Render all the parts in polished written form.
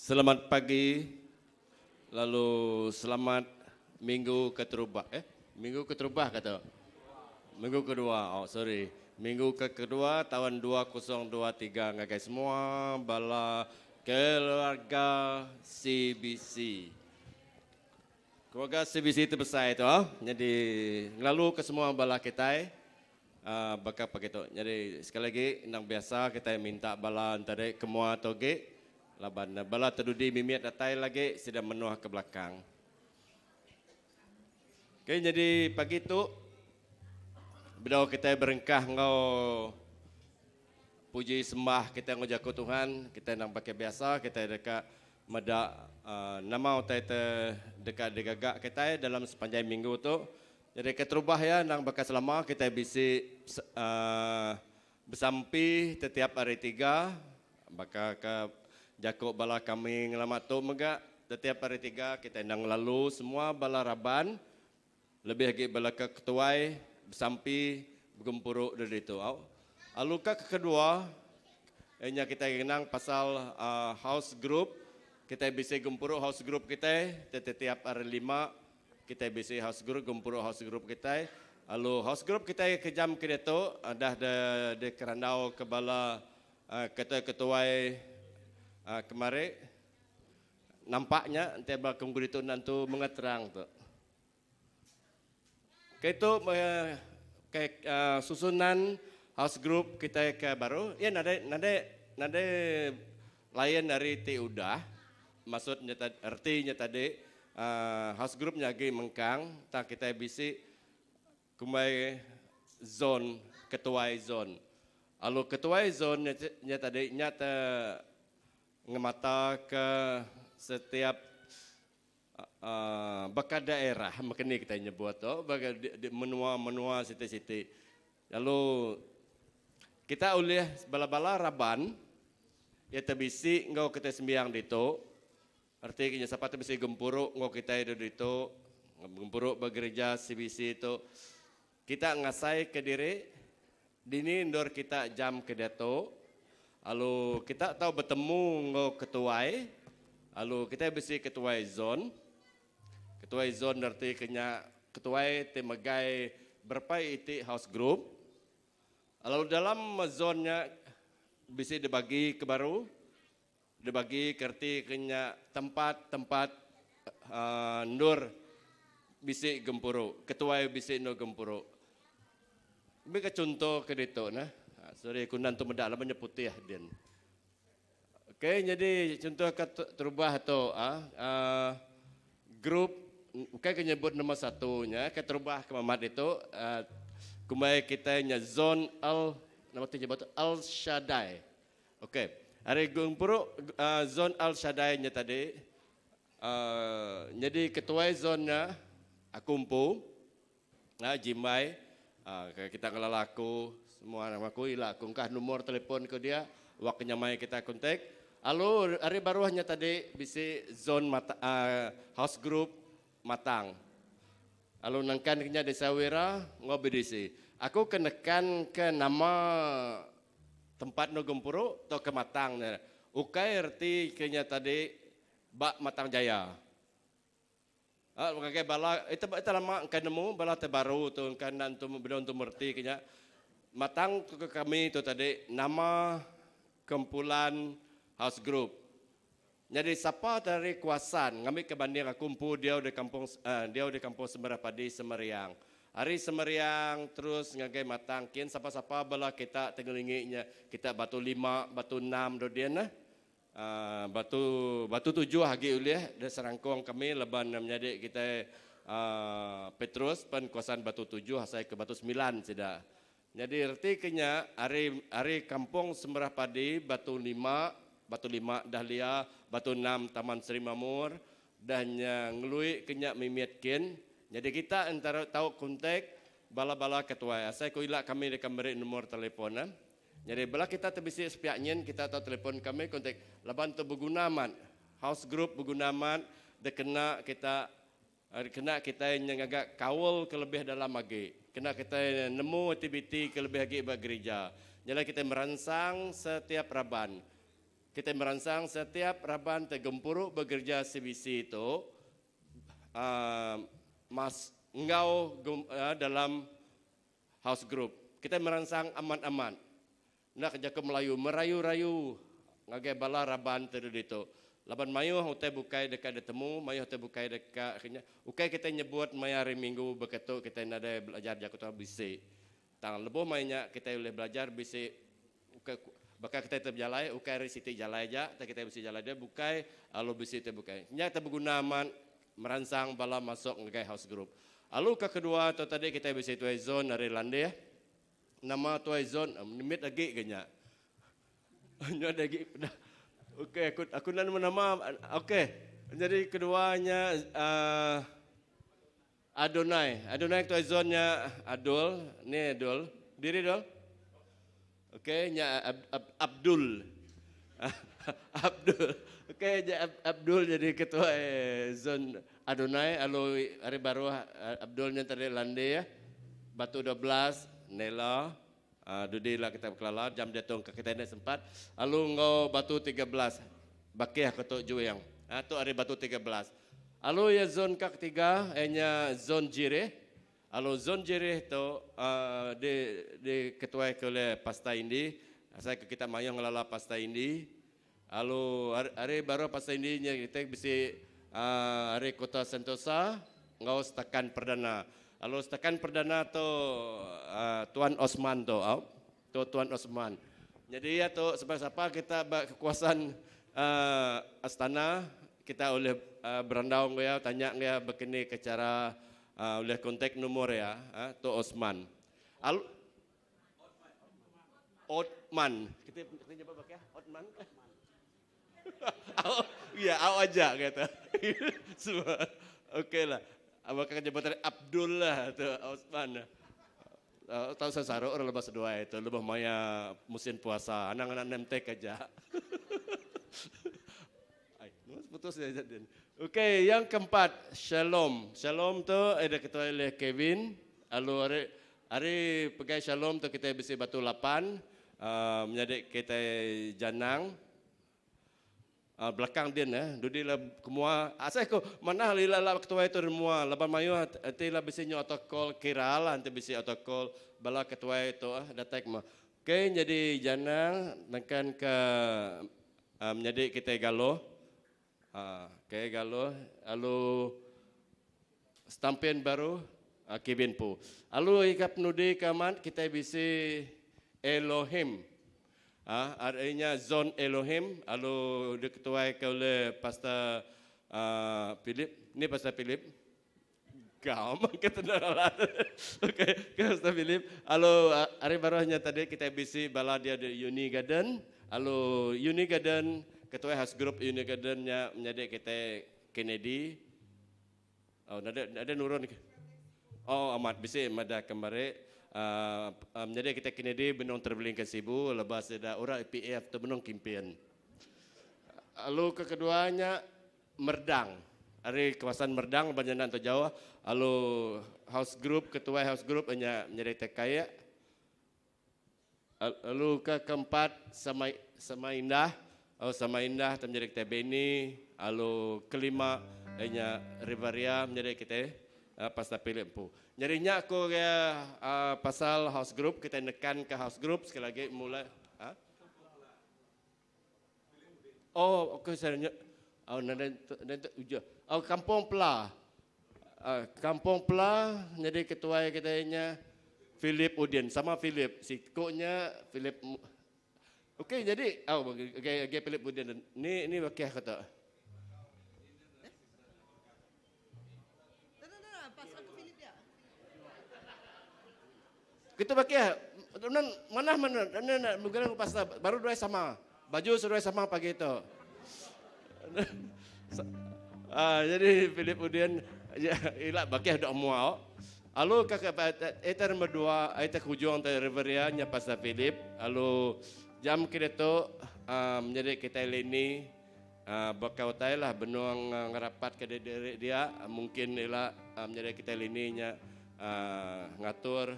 Selamat pagi, lalu selamat minggu keterubah. Minggu keterubah kata? Minggu kedua, sorry. Minggu kedua tahun 2023. Ngagai semua bala keluarga CBC. Keluarga CBC itu besar itu. Jadi lalu ke semua bala kita. Bakal pakai itu. Jadi sekali lagi, yang biasa kita minta bala tadi kemua toge. Laban bala terdudi mimiat datai lagi sudah menuah ke belakang. Oke, jadi pagi itu bila kita berengkah ngau puji sembah kita ngujaku Tuhan, kita nang pakai biasa kita dekat meda nama utai dekat degagak kita dalam sepanjang minggu tu. Jadi keterubah ya nang bakal selama kita bisi bersampi setiap hari 3 bakal ke Jakuk bala kami ngelamat tu mega setiap hari 3 kita nang lalu semua bala raban lebih lagi bala ketuai bersampi bergempuruk dari itu. Lalu kedua nya kita kenang pasal house group kita bisa gempuruk house group kita setiap hari 5 kita bisa house group gempuruk house group kita. Lalu house group kita kejam ke itu dah de kerandau ke bala ketuai kemarin nampaknya tebal kunggur itu nanti mengeterang tu. Itu kayak susunan house group kita ke baru. Ya nade layan dari udah. Maksudnya artinya tadi house groupnya lagi mengkang. Tak kita bisi kumai zone ketuai zone. Lalu ketuai zone nya tadi nyata ngemata ke setiap bakal daerah makanya kita nyebut tu bakal menua siti-siti. Lalu kita oleh bala-bala raban ya terbisi ngau kita sembiang dito. Artinya siapa terbisi gempuruk ngau kita itu dito gempuruk bergereja CBC itu kita ngasai ke diri dini ndor kita jam ke dato. Lalu kita tahu bertemu ngau ketuai, lalu kita besi ketuai zone. Ketuai zone berarti kena ketuai temagai berapa itu house group. Lalu dalam zone-nya besi dibagi ke baru, dibagi kerti kena tempat-tempat nur bisi gempuruk, ketuai bisi nur gempuruk. Bagi contoh ke itu nah. Sorry, kunan tu medak lah banyak putih dia. Okey, jadi contoh terubah tu grup, kita nyebut nombor satunya, kita terubah ke mamat itu, kumai kita nya zone nama tu nyebut Al Shaddai. Okey, hari gempuruk zone Al Shaddai nya tadi, jadi ketua zone-nya akumpu, Jimai, kita ngelalaku. Semua nama aku ilah kungkah nomor telefon ke dia waktunya mai kita kontak. Lalu hari baru hanya tadi bisi zone house group matang. Lalu nangkan kenya desa Wira ngobi disi. Aku kenekan ke nama tempat no gempuru atau ke matang. Ukai erti kenya tadi bak matang jaya. Kayak bala itu lama kan nemu bala terbaru tu kan nanti beliau untuk merti kenya. Matang ke kami itu tadi nama kumpulan house group. Jadi siapa dari kuasan kami kebanding kumpu dia di kampung Semerapadi Semeriang. Hari Semeriang terus ngagai matang kin siapa-siapa bala kita tengelinginya kita batu 5, batu 6 dodian batu 7 hagi uliah dan serangkong kami leban menjadi kita Petrus pen kuasan batu 7 hasai ke batu 9 sudah. Jadi artinya hari kampung Semerapadi batu 5 Dahlia, batu 6 Taman Seri Mamur dan ngelui kenyak mimiatkin. Jadi kita antara tahu kontak bala-bala ketua. Saya kuilak kami dekat beri nomor telefon. Jadi bala kita terbisi sepiaknya kita tahu telefon kami kontak. Laban tu bergunaman house group bergunaman dekena kita yang agak kawal kelebih dalam lagi. Kena kita nemu aktiviti kelebih lagi bagi gereja. Jadi kita merangsang setiap raban. kita merangsang setiap Raban Tegempuru bekerja CBC itu dalam house group. Kita merangsang aman-aman. Nak kerja ke Melayu, merayu-rayu. Ngagai bala Raban tadi itu. Laban mayu hotel bukai dekat detemu, mayu hotel bukai dekat akhirnya. Ukai kita nyebut maya hari Minggu beketuk kita ada belajar jakutan bisi. Tang lebo mainnya kita boleh belajar bisi. Bakal kita terjalai, ukai hari Siti jalai aja, kita bisi jalai dia bukai, lalu bisi kita bukai. Nya kita berguna merangsang bala masuk ngagai house group. Lalu ke kedua tu tadi kita bisi tuai zone dari Lande. Nama tuai zone nimit lagi ganya. Hanya lagi dah. Okey, aku nama. Okey. Jadi keduanya Adonai. Adonai tu zonnya Adul. Ni Adul. Diri Adul. Okey, nya Abdul. Abdul. Okey, Abdul jadi ketua zon Adonai. Lalu hari baru Abdulnya tadi Lande ya. Batu 12, Nela. Dudilah kita berkelala, jam datang ke kita ini sempat. Lalu ngau batu 13, bakiah ketuk juang. Tu hari batu 13. Lalu ya zon ketiga, hanya zon Jireh. Lalu zon Jireh tu di ketuai oleh Pasta Indi. Saya kita mayang ngelala Pasta Indi. Lalu hari baru Pasta Indi kita bisa hari Kota Sentosa, ngau setakan perdana. Lalu setakan perdana tu Tuan Osman tu Tuan Osman. Jadi ya tu siapa kita kekuasaan Astana kita oleh berandau dia tanya dia begini ke cara oleh kontak nomor ya tu Osman. Otman. Kita jawab pakai Otman. Ya, awak aja kata. Semua. Okeylah. Abang jabatan Abdul lah tu Osman. Tahu saya saru orang lepas dua itu lebih maya musim puasa. Anak-anak nemtek aja. Putus ya jadi. Okey, yang keempat Shalom. Shalom tu ada ketua oleh Kevin. Lalu hari pegai Shalom tu kita bisa batu 8. Menjadi kita janang. Belakang dia dudilah semua asai ko mana lila ketua itu semua laban mayu tila bisinya otokol kirala ante bisi otokol bala ketua itu datek mah oke jadi janang nekan ke menjadi kita galo oke galo lalu stampen baru Kevin pu lalu ikap nudi kaman kita bisi Elohim. Artinya zon Elohim, lalu diketuai oleh Pastor Philip. Ini Pastor Philip. Gampang ketenaran. Okey, Pastor Philip. Lalu hari barunya tadi kita bisi bala dia di Uni Garden. Lalu Uni Garden, ketua house group Uni Gardennya menjadi kita Kennedy. Oh, ada nurun. Oh, amat bisi mada kembali. Jadi kita Kennedy benong terbeling ke Sibu, lepas ada orang IPF tu benong kimpian. Lalu keduanya Merdang, hari kawasan Merdang banjanan tu Jawa. Lalu house group ketua house group hanya menjadi tekaya. Lalu keempat sama indah, sama indah menjadi kita Beni. Lalu kelima hanya Rivaria menjadi kita Pastor Philip pu. Nyarinya aku pasal house group kita nekan ke house group sekali lagi mulai. Oh, okey saya. Oh, nanti uja. Oh, Kampung Pela. Kampung Pela jadi ketua kitanya Philip Udin sama Philip. Sikonya Philip. Okey jadi okey Philip Udin. Ini wakil kata. Kita pakai mana mungkin pas baru dua sama baju sudah sama pagi itu. Jadi Philip Udin ilah pakai ada mual. Lalu kakak itu nomor 2 itu hujung dari Riveria nya Pastor Philip. Lalu jam kita tu menjadi kita ini bakal tahu lah benuang ngerapat ke diri dia mungkin ilah menjadi kita ini nya ngatur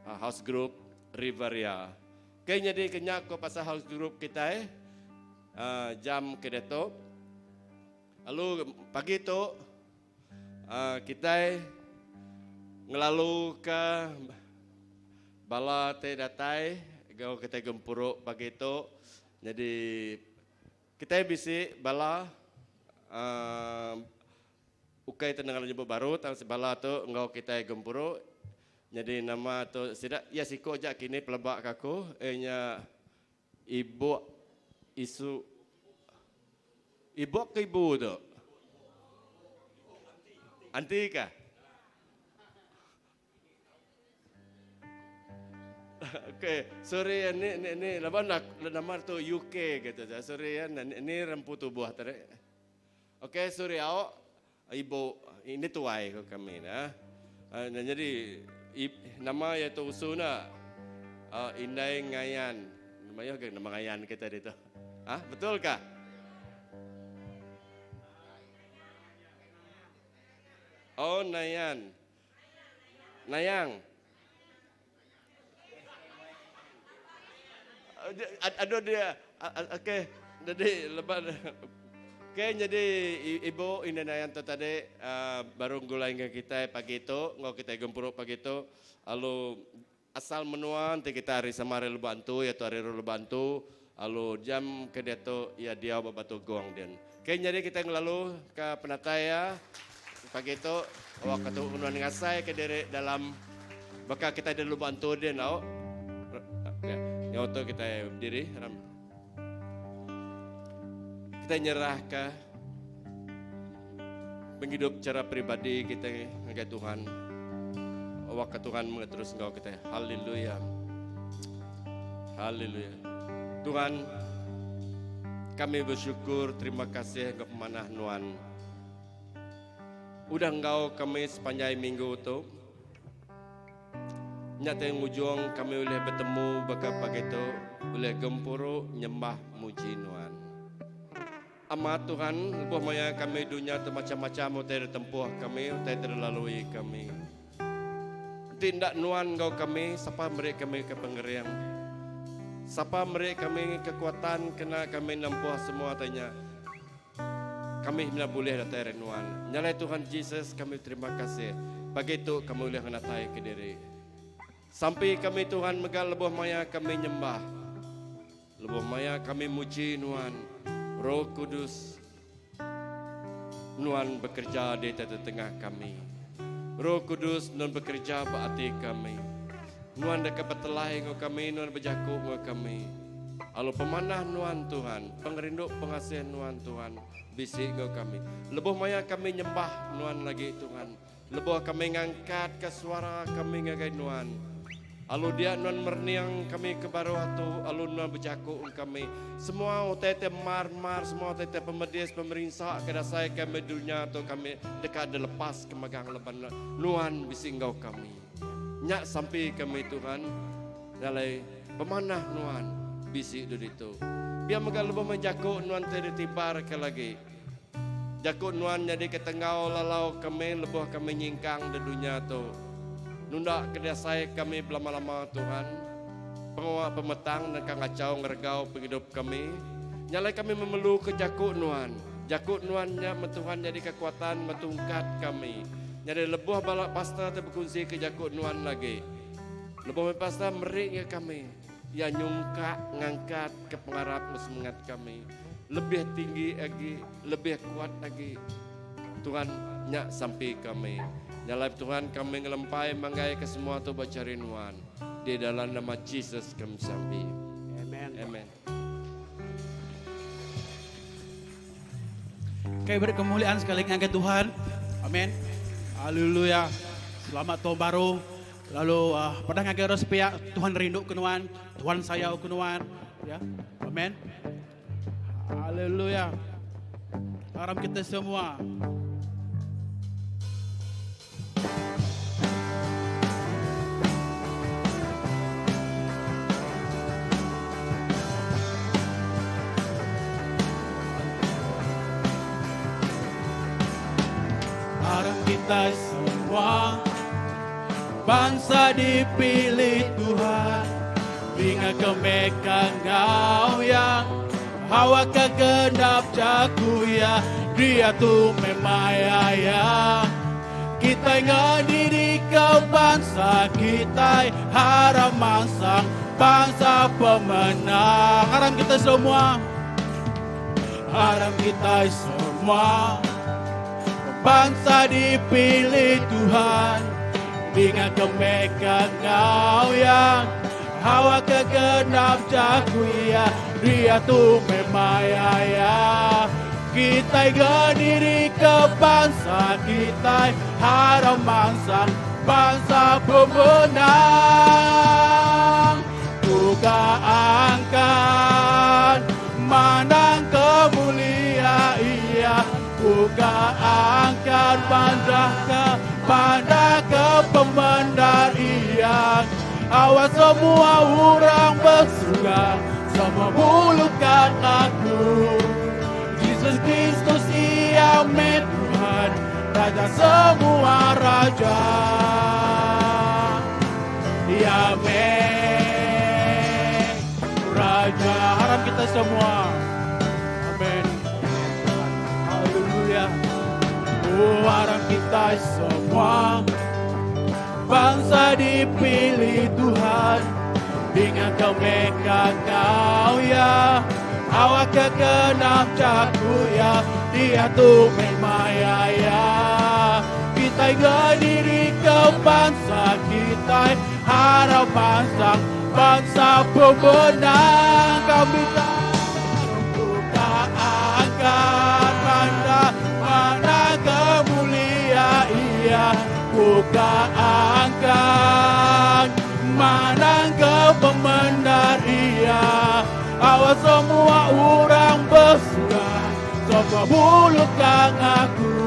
house group Riveria. Kayaknya di kenyak ko pasal house group kita jam kedeto. Lalu pagi itu kita ngelalu ke bala te datai, gau kita gempuruk pagi itu. Jadi kita bisi bala ukai tenang nyebut baru, tang sebala tu ngau kita gempuruk. Jadi nama tu sidak ya siko jak kini pelebak kaku, nya ibu ke ibu tu? Anti kah? Okey, sorry ni laban nama tu UK gitu. Sorry ya, ni rempu tubuh tadi. Okey, sorry awak ibu ini tuai kami nah. Jadi nama iaitu Usuna Indai Ngayan. Namanya ke nama Ngayan kita itu. Betul kah? Oh, Nayan. Nayang. Aduh dia. Okey, jadi lepas. Okey, jadi ibu ini Nayan tu tadi baru gulai dengan kita pagi itu, ngau kita gempuruk pagi itu. Lalu asal menuan kita hari sama hari lebantu, iaitu hari lebantu. Lalu jam ke dia tu ya dia batu gong dia. Okey, jadi kita ngelalu ke penataya pagi itu awak kata unuan ngasai ke diri dalam bakal kita ada lebantu dia nau. Ya waktu kita berdiri, kita nyerah ke menghidup cara pribadi kita dengan Tuhan. Awak ke Tuhan terus engkau kita. Haleluya. Haleluya. Tuhan, kami bersyukur, terima kasih engkau pemanah Nuan. Udah engkau kami sepanjang minggu itu. Nyata yang ujung kami boleh bertemu bakal pagi itu, boleh gempuru nyembah muji Nuan. Amat Tuhan, lepas maya kami dunia tu macam-macam utai tempuh kami, utai terlalui kami. Tindak Nuan engkau kami, siapa mereka kami ke pengerian. Siapa mereka kami kekuatan kena kami nampuh semua tanya. Kami tidak boleh datang Nuan. Nyalai Tuhan Yesus kami terima kasih. Pagi itu kami boleh menatai ke diri. Sampai kami Tuhan megal lebuh maya kami nyembah. Lebuh maya kami muji Nuan. Roh Kudus. Nuan bekerja di tengah kami. Roh Kudus Nuan bekerja berarti kami. Nuan dekat betelai ngau kami, Nuan berjakuk ngau kami. Alu pemanah Nuan Tuhan, pengerinduk pengasih Nuan Tuhan. Bisik ngau kami. Lebuh maya kami nyembah Nuan lagi Tuhan. Lebuh kami ngangkat ke suara kami ngagai Nuan. Alu dia Nuan merniang kami ke baru hatu. Alu Nuan berjakuk kami. Semua otete mar-mar, semua otete pemedis, pemerintah kedasai kami dunia tu kami dekat ada lepas ke megang leban Nuan bisik ngau kami. Nyak sampai kami Tuhan. Dalai pemanah Nuan bisik dulu itu. Biar megal lebuh menjakuk Nuan tadi tibar ke lagi. Jakuk Nuan jadi ketengau lalau kami lebuh kami nyingkang di dunia tu. Nunda kedasai kami belama-lama Tuhan. Pengawak pemetang dan kangacau ngergau penghidup kami. Nyalai kami memelu ke jakuk Nuan. Jakuk Nuannya Tuhan jadi kekuatan metungkat kami. Jadi lebuh balak pasta terberkunci ke jakuk Nuan lagi. Lebuh pasta meriknya kami. Ya nyungkak ngangkat ke pengarap semangat kami. Lebih tinggi lagi, lebih kuat lagi. Tuhan nyak sampai kami. Nyalai Tuhan kami ngelempai manggai ke semua tu bacari Nuan. Di dalam nama Yesus kami sampai. Amen. Amen. Oke, beri kemuliaan sekali lagi Tuhan. Amin. Haleluya. Selamat tahun baru. Lalu pada ngagai respia Tuhan rindu kenuan, Tuhan sayang kenuan, ya. Amin. Haleluya. Harap kita semua. Harap kita semua bangsa dipilih Tuhan, ingat kemekan Engkau yang Hawa kegenap jaku ya, dia tu memayaya. Kita ngadiri ke bangsa kita, harapan sang bangsa pemenang. Harap kita semua, harap kita semua, bangsa dipilih Tuhan dengan kemegahan Kau yang Hawa kegenap jaku ya, dia tu memayaya. Kita berdiri ke bangsa kita, harapan sang bangsa pemenang. Ku angkat mandang kemuliaan ia, ku angkat pandang ke pemendarian. Awas semua orang bersuka, semua bulukan aku. Yesus Kristus ia Tuhan, Raja semua raja. Ia Raja, harap kita semua. Amin. Haleluya. Oh, harap kita semua, bangsa dipilih Tuhan dengan kemegahan Kau ya. Awak kegenap jaku ya, dia tu memayaya. Kita berdiri ke bangsa kita, harapan sang bangsa pemenang. Kami buka angkat mana kemuliaan ia, buka angkat mana kebenaran ia. Awas semua orang bersuara, semua bulukan aku.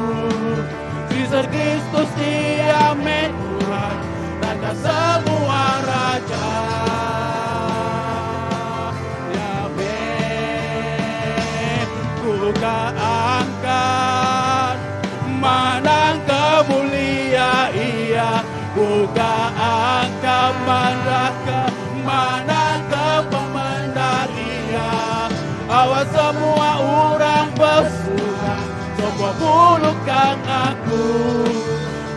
Yesus Kristus dia Tuhan, Raja semua raja. Ya ku angkat mana kemuliaan ia, ku angkat mana kebenaran ia. Awas semua orang bersuara, semua bulukan aku.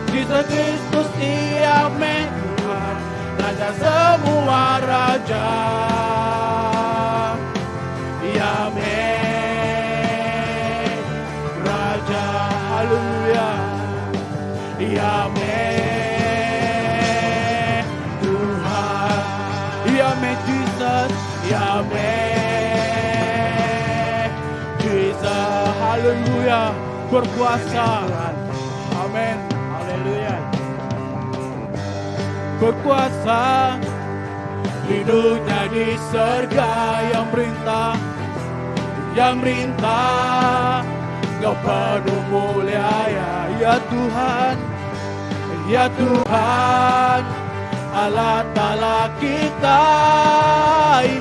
Yesus Kristus dia Tuhan, Raja semua raja. Ya Raja, haleluya. Ya Tuhan, ya Jesus, ya Jesus, haleluya, berkuasa. Amin, haleluya. Berkuasa di dunia di surga yang merintah, Kau penuh mulia ya Tuhan, ya Tuhan, Allah Ta'ala kita,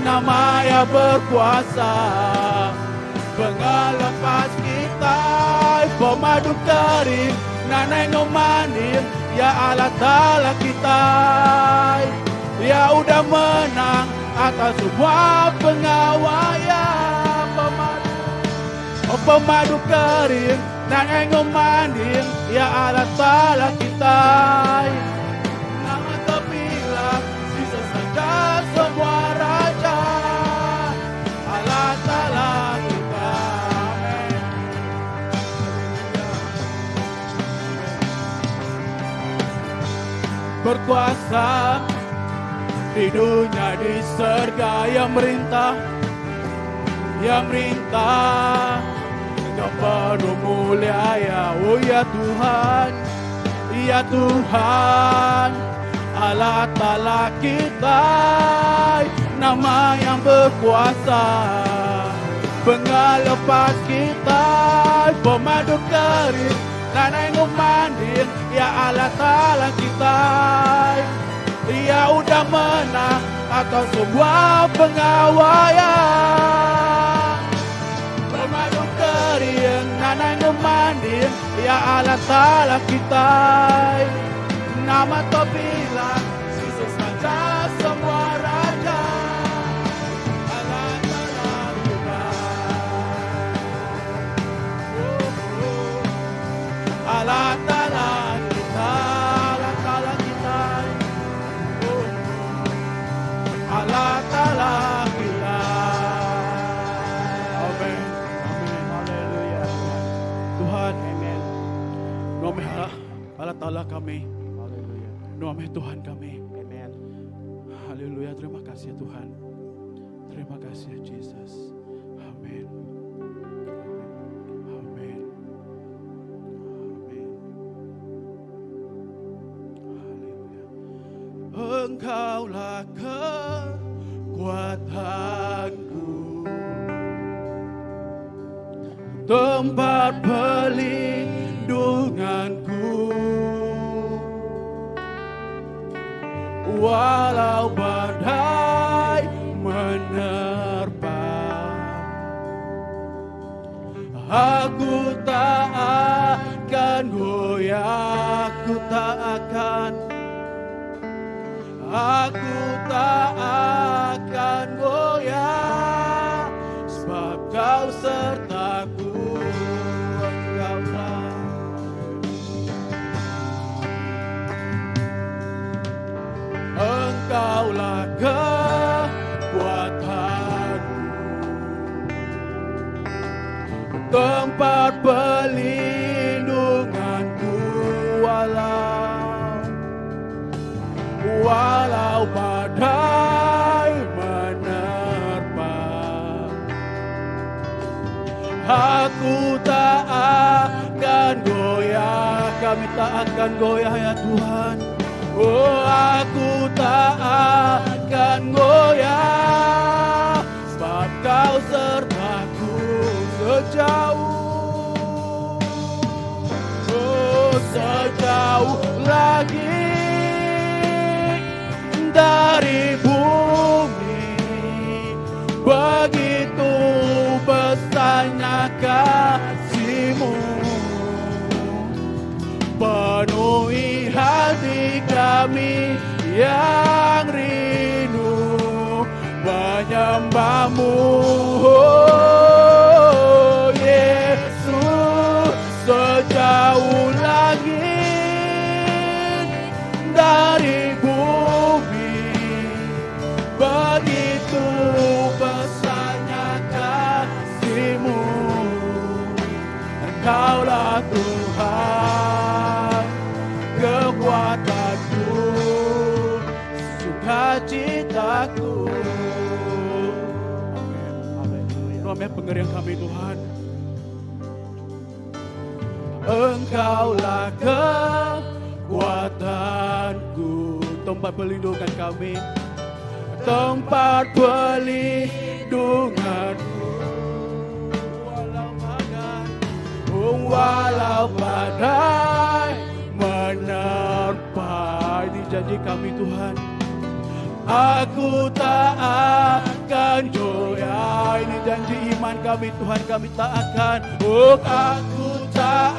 nama yang berkuasa, pengalepas kita, pemadu kering, nanai ngomanin, ya Allah Ta'ala kita, ya udah menang atas semua pengawaian, pemadu kering, nanai ngomanin, ya Allah Ta'ala kita. Nama terbilang, sisa saja semua raja, Allah Ta'ala kita. Amin. Berkuasa di dunia di surga yang merintah, Kau penuh mulia ya, oh ya Tuhan, ya Tuhan, Allah Ta'ala kita, nama yang berkuasa, pengalepas kita, pemadu kering, nanai ngomanin, ya Allah Ta'ala kita, dia udah menang atas semua pengawaian, pemadu kering, nanai ngomanin, ya Allah Ta'ala kita, nama terbilang, sisa saja semua raja, Allah Ta'ala kita. Allah kami. Haleluya. Nama Tuhan kami. Amen. Haleluya, terima kasih Tuhan. Terima kasih Yesus. Amin. Amin. Amin. Haleluya. Engkaulah kekuatanku, tempat perlindunganku. Walau badai menerpa, aku tak akan goyah, aku tak akan goyah, sebab kau sertaku, engkaulah kekuatanku, tempat perlindunganku. Walau badai menerpa, aku tak akan goyah, kami tak akan goyah ya Tuhan. Oh, aku tak akan goyah, sebab kau sertaku sejauh lagi dari bumi. Begitu besarnya kasih-Mu, penuhi hati kami yang rindu menyembah-Mu. Oh, Yesus, sejauh lagi dari bumi. Begitu besarnya kasih-Mu, Engkaulah Tuhan, kekuatanku, sukacitaku. Amin. Pengerian kami Tuhan. Engkaulah kekuatanku, tempat perlindungan kami, tempat perlindunganku. Walau badai menerpa, ini janji kami Tuhan. Aku tak akan goyah, ini janji iman kami Tuhan, kami tak akan. Oh, aku tak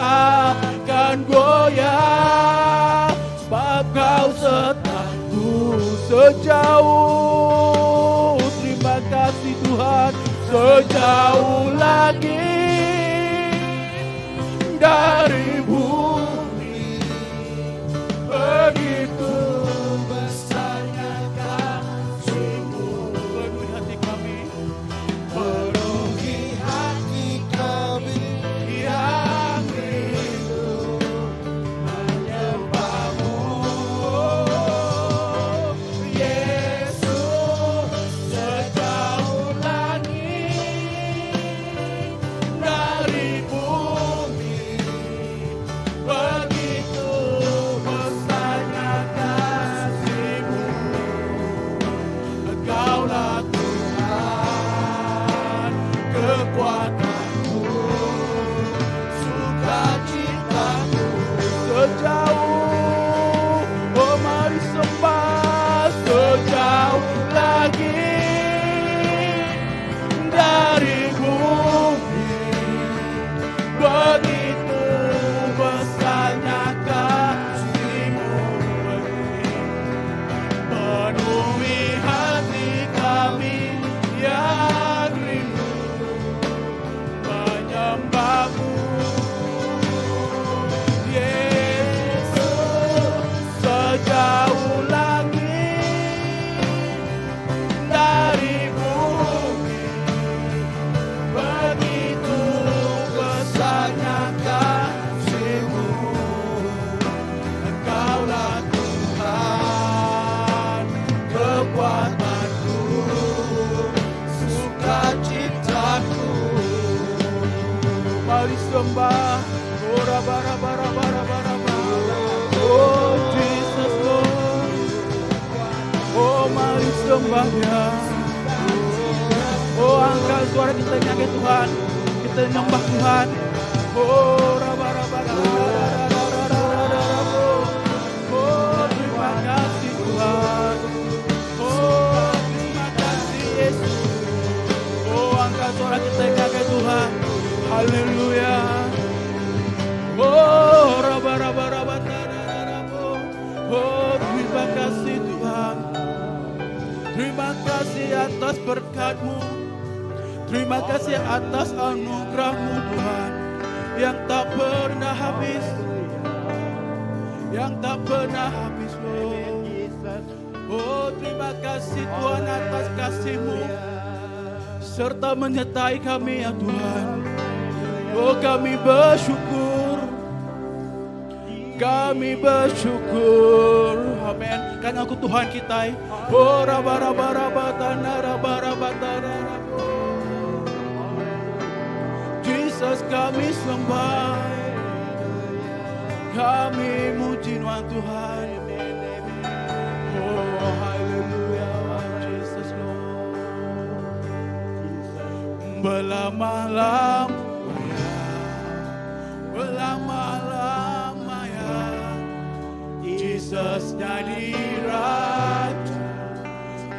akan goyah, sebab kau sertaku sejauh. Terima kasih Tuhan, sejauh lagi dari bumi. Begitu besarnya kasih-Mu, penuhi hati kami, penuhi hati kami yang rindu menyembah-Mu. Yesus, sejauh lagi dari bumi. ya. Oh, angkat suara kita nyanyi Tuhan. Kita nyembah Tuhan. Oh, oh, terima kasih Tuhan. Oh, terima kasih Yesus. Oh, angkat suara kita nyanyi Tuhan. Haleluya. Oh, oh, terima kasih Tuhan. Terima kasih atas berkat-Mu. Terima kasih atas anugerah-Mu Tuhan, yang tak pernah habis, yang tak pernah habis. Oh, terima kasih Tuhan atas kasih-Mu, serta menyertai kami ya Tuhan. Oh, kami bersyukur. Kami bersyukur. Amin. Karena Aku Tuhan kita. Oh, Jesus, kami sembah. Kami muji nama Tuhan. Oh, haleluya, Jesus Lord. Berlama-lama ya, Jesus jadi Raja,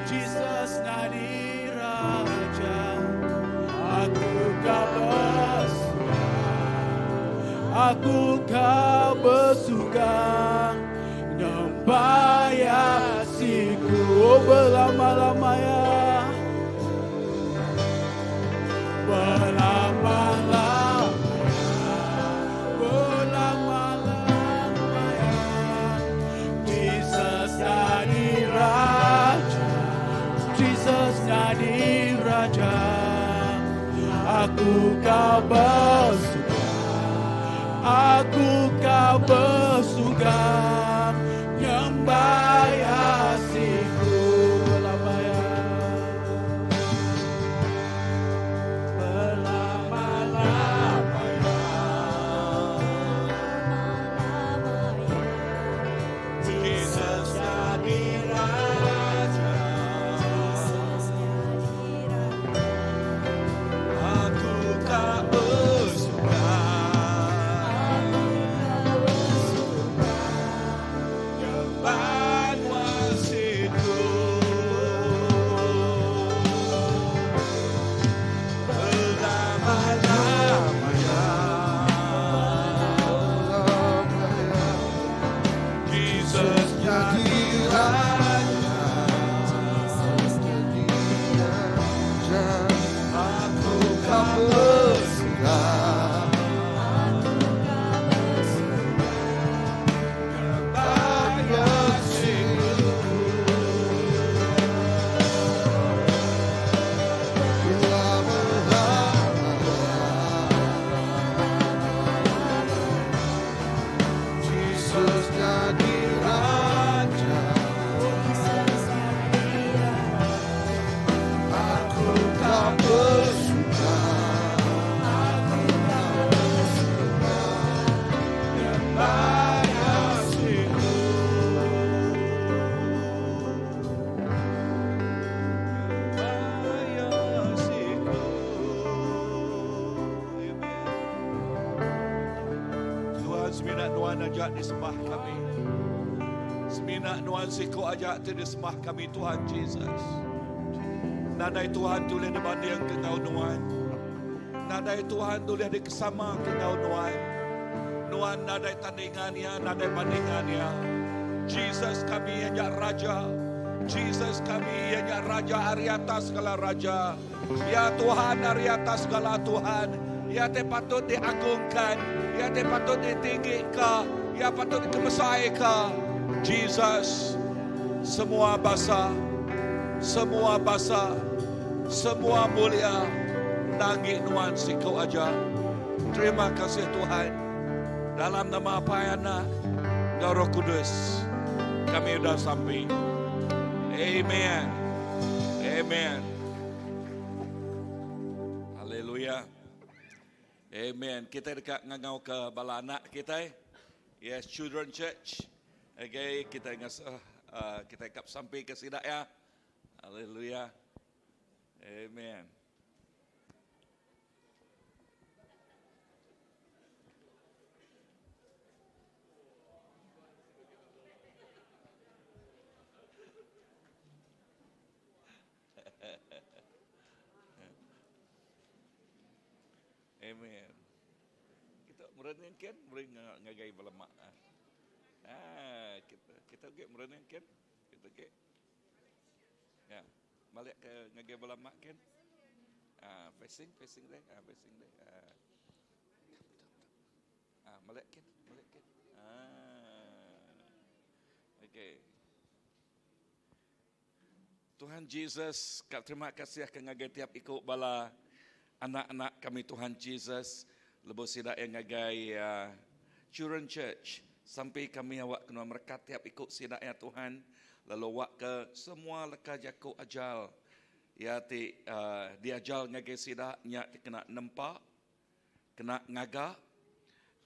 Jesus jadi Raja. Aku kau bersuka nyembah Yesusku. Oh, berlama-lama ya, berlama-lama ya, Jesus jadi Raja, Jesus jadi Raja. Aku kau bersuka, aku kau bersuka nyembah Yesusku. Semina nuan ajak disembah kami. Semina nuan siko ajak disembah kami Tuhan Yesus. Nadai Tuhan tulis di banding ke kau nuan. Nadai Tuhan tulis di kesama ke kau nuan. Nuan nadai tandingannya, nadai bandingannya. Jesus kami ajak Raja. Jesus kami ajak Raja hari atas segala Raja. Ya Tuhan hari atas segala Tuhan. Ya te patut diagungkan, ya te patut ditinggikan, ya patut dikebesarkan. Jesus, semua basa, semua mulia, nangik nuan sikau aja. Terima kasih Tuhan. Dalam nama apa anak, Engkau Roh Kudus, kami sudah sampai. Amen. Amen. Haleluya. Amen. Kita dekat ngangau ke bala anak kita. Yes, Children Church. Okay, kita kap sampai ke sidak ya. Haleluya. Amen. Amen. Kita merenin kan, ngagai balamak. Kita get merenin kan, kita get. Ya, balik ke ngagai balamak kan. Facing deh, facing deh. Balik kan. Okay. Tuhan Yesus, terima kasih ke ngagai tiap ikut bala anak-anak kami Tuhan Yesus, lebih sidak yang ngagai Children Church, sampai kami awak kena merkat tiap ikut sidak ya Tuhan, lalu awak ke semua leka jaku ajal, ya di ajal ngagai sidak, nya kena nempak, kena ngagak,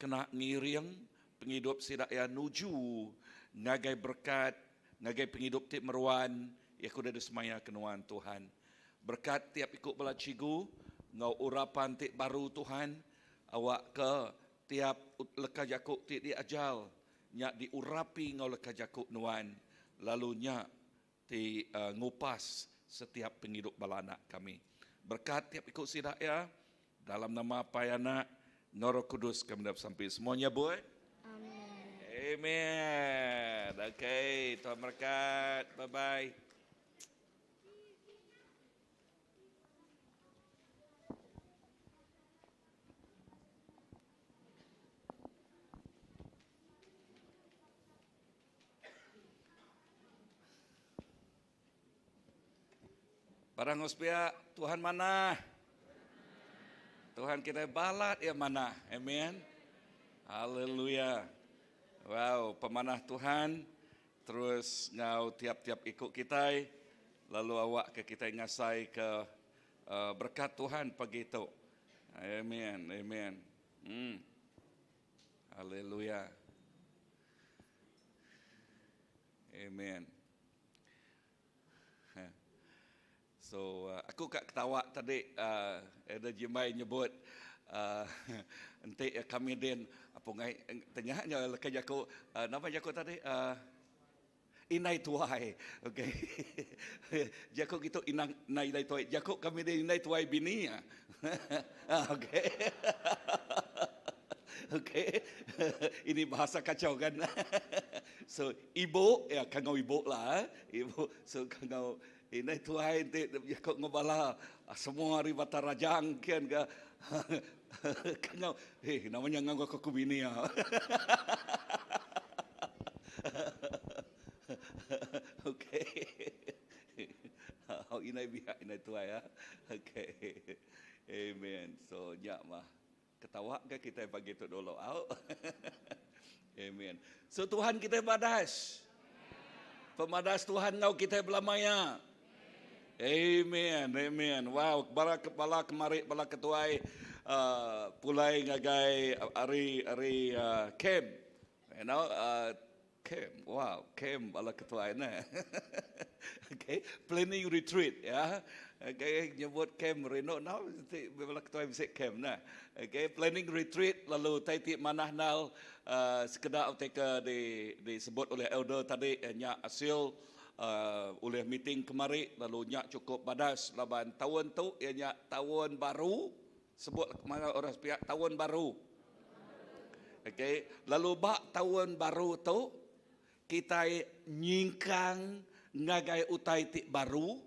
kena ngiring, penghidup sidak ya nuju, ngagai berkat, ngagai penghidup tip meruan, ya kuda semaya kenuan Tuhan. Berkat tiap ikut bala cigu, ngau urapan tik baru Tuhan, awak ke tiap leka jakuk tik di ajal, nyak diurapi ngau leka jakuk nuan, lalu nyak ti ngupas setiap penghidup bala anak kami. Berkat tiap ikut sidak ya, dalam nama Payana, Noro Kudus kami dapat sampai semuanya boleh. Amen. Okay, Tuhan berkat. Bye-bye. Barang hospia, Tuhan mana? Tuhan kita balat ya mana? Amen. Haleluya. Wow, pemanah Tuhan. Terus ngau tiap-tiap ikut kita. Lalu awak ke kita ngasai ke berkat Tuhan pagi itu. Amen. Haleluya. Amen. So aku kat ketawa tadi ada jemai nyebut nanti kami din apa ngai tengahnya lekas jaku nama jaku tadi inai tuai, okey. Jaku gitu inai tuai, jaku kami din inai tuai bini ya, okey. Okey, ini bahasa kacau kan. So ibu ya kangau ibu lah, ibu so kangau ini tuai kau ngobala semua ribata rajang kian ke kau namanya nganggo aku bini ya. Okey. Oh inai biak inai tuai ya. Okey. Amen. So nyak mah ketawa ke kita pagi tu dulu out. Amen. So Tuhan kita badas. Pemadas Tuhan ngau kita belamaya. Amen. Wow, bala kemari bala ketuai pulai ngagai ari camp. You know, camp. Wow, camp bala ketuai na. Okay, planning retreat ya. Okay, nyebut camp Reno now bala ketuai bisa camp na. Okay, planning retreat lalu taiti manah nal sekedar teka disebut oleh elder tadi nya hasil oleh meeting kemari lalu nyak cukup badas laban tahun tu ianya tahun baru sebut mana orang pihak tahun baru. Okey, lalu bak tahun baru tu kita nyingkang ngagai utai tik baru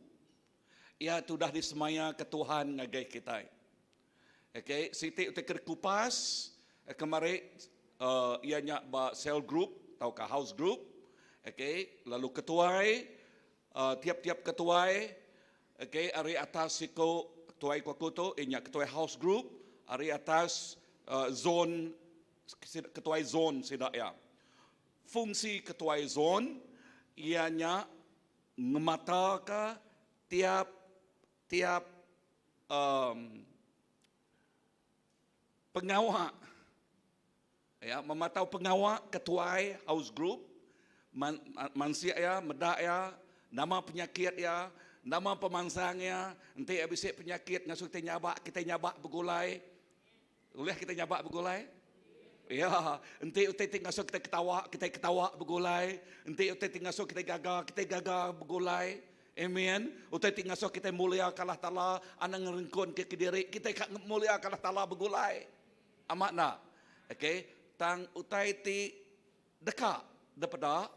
ia sudah disemaya ke Tuhan ngagai kita. Okey, siti utai kupas kemari ianya ba cell group atau ke house group. Okey, lalu ketuai tiap-tiap ketuai okey ari atas siko ketuai kuakuto inya ketuai house group ari atas zone ketuai zone sidak ya. Fungsi ketuai zone ianya ngemataka tiap pengawak ya mematau pengawak ketuai house group mansia ya, medak ya, nama penyakit ya, Nama pemansangnya, nanti habis penyakit, ngasuh kita nyabak begulai. Boleh kita nyabak begulai? Ya, nanti utai ngasuh kita ketawa begulai. Nanti utai ngasuh kita gagah begulai. Amen. Utai ngasuh kita mulia kalah tala, anang ngerengkon ke diri, kita mulia kalah tala begulai. Amat nak? Okay, tang utai ti dekat daripada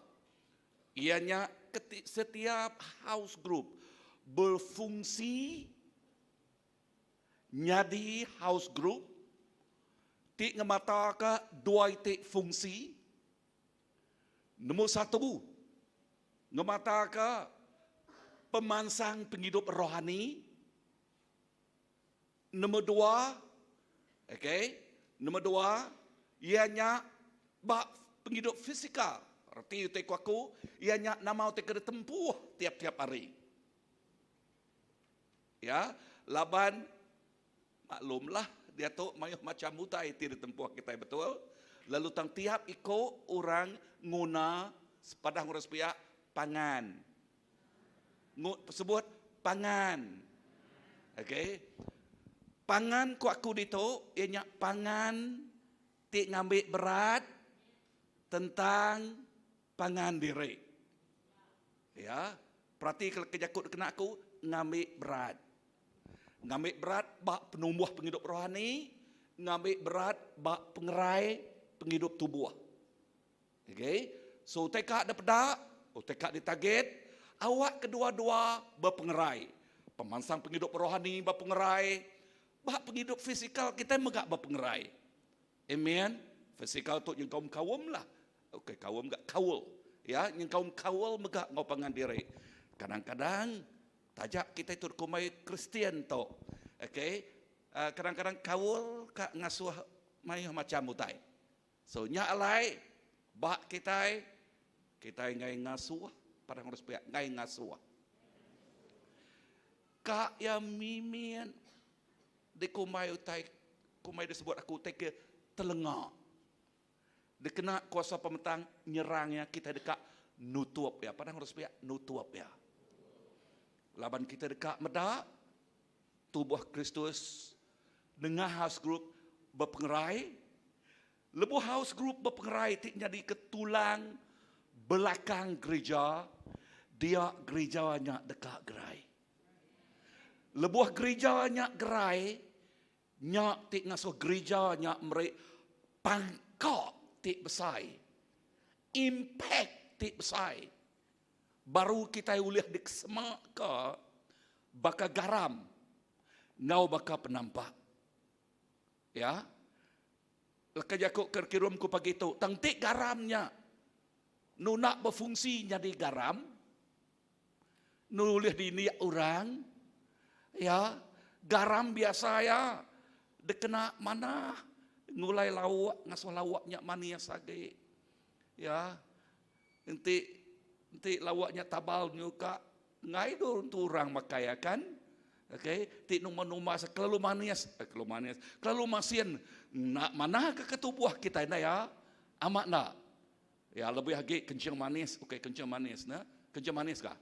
ianya setiap house group berfungsi nyadi house group ti ngemata ka dua ti fungsi. Nombor satu ngemata ka pemansang penghidup rohani. Nombor dua, nombor dua ianya bak penghidup fisikal. Arti utai kuaku, ianya nama utai kena tempuh tiap-tiap hari. Ya, laban maklumlah dia tu macam mutai tidak tempuh kita betul. Lalu tang tiap iko orang guna padang urus pihak pangan. Sebut pangan. Okay. Pangan kuaku dito, ianya pangan ti ngambil berat tentang pangan diri. Ya, perhati kalau kejakut kena aku ngambil berat. Ngambil berat bak penumbuh penghidup rohani, ngambil berat bak pengerai penghidup tubuh. Okay? So tekak dapat tekak ditarget, awak kedua-dua berpengerai. Pemansang penghidup rohani berpengerai, bak penghidup fisikal kita megak berpengerai. Amen. Fisikal tu yang kaum lah. Okey, kaum enggak kawul. Ya, yang kaum kawul megak ngau pangan diri. Kadang-kadang tajak kita itu kumai Kristian tu. Okey. Kadang-kadang kawul kak ngasuh mai macam mutai. So nya alai bak kita ngai ngasuh padang harus pihak ngai ngasuh. Kak yang mimian di kumai utai kumai disebut aku utai ke telengak. Dia kena kuasa pemetang nyerangnya kita dekat nutup ya. Padang harus pihak nutup ya. Laban kita dekat medak tubuh Kristus dengan house group berpengerai. Lebu house group berpengerai tik jadi ketulang belakang gereja. Dia gerejanya dekat gerai. Lebuh gerejanya gerai. Nyak tik ngasuh gerejanya mereka pangkok tik besar. Impact tik besar. Baru kita uliah dik semak ke baka garam. Ngau baka penampak. Ya. Leka jakuk kerkirum ku pagi tu. Tang tik garamnya. Nu nak berfungsi jadi garam. Nu uliah diniak orang. Ya. Garam biasa ya. Dia kena mana. Ngulai lawak, ngasuh lawaknya mania sage. Ya. Nanti lawaknya tabal nyuka. Ngai dorong tu orang makaya kan. Okey, ti numa-numa kelalu manis, kelalu masin. Nak mana ke ketubuh kita na ya? Amat nak. Ya lebih lagi kencing manis. Okey, kencing manis na. Kencing manis kah?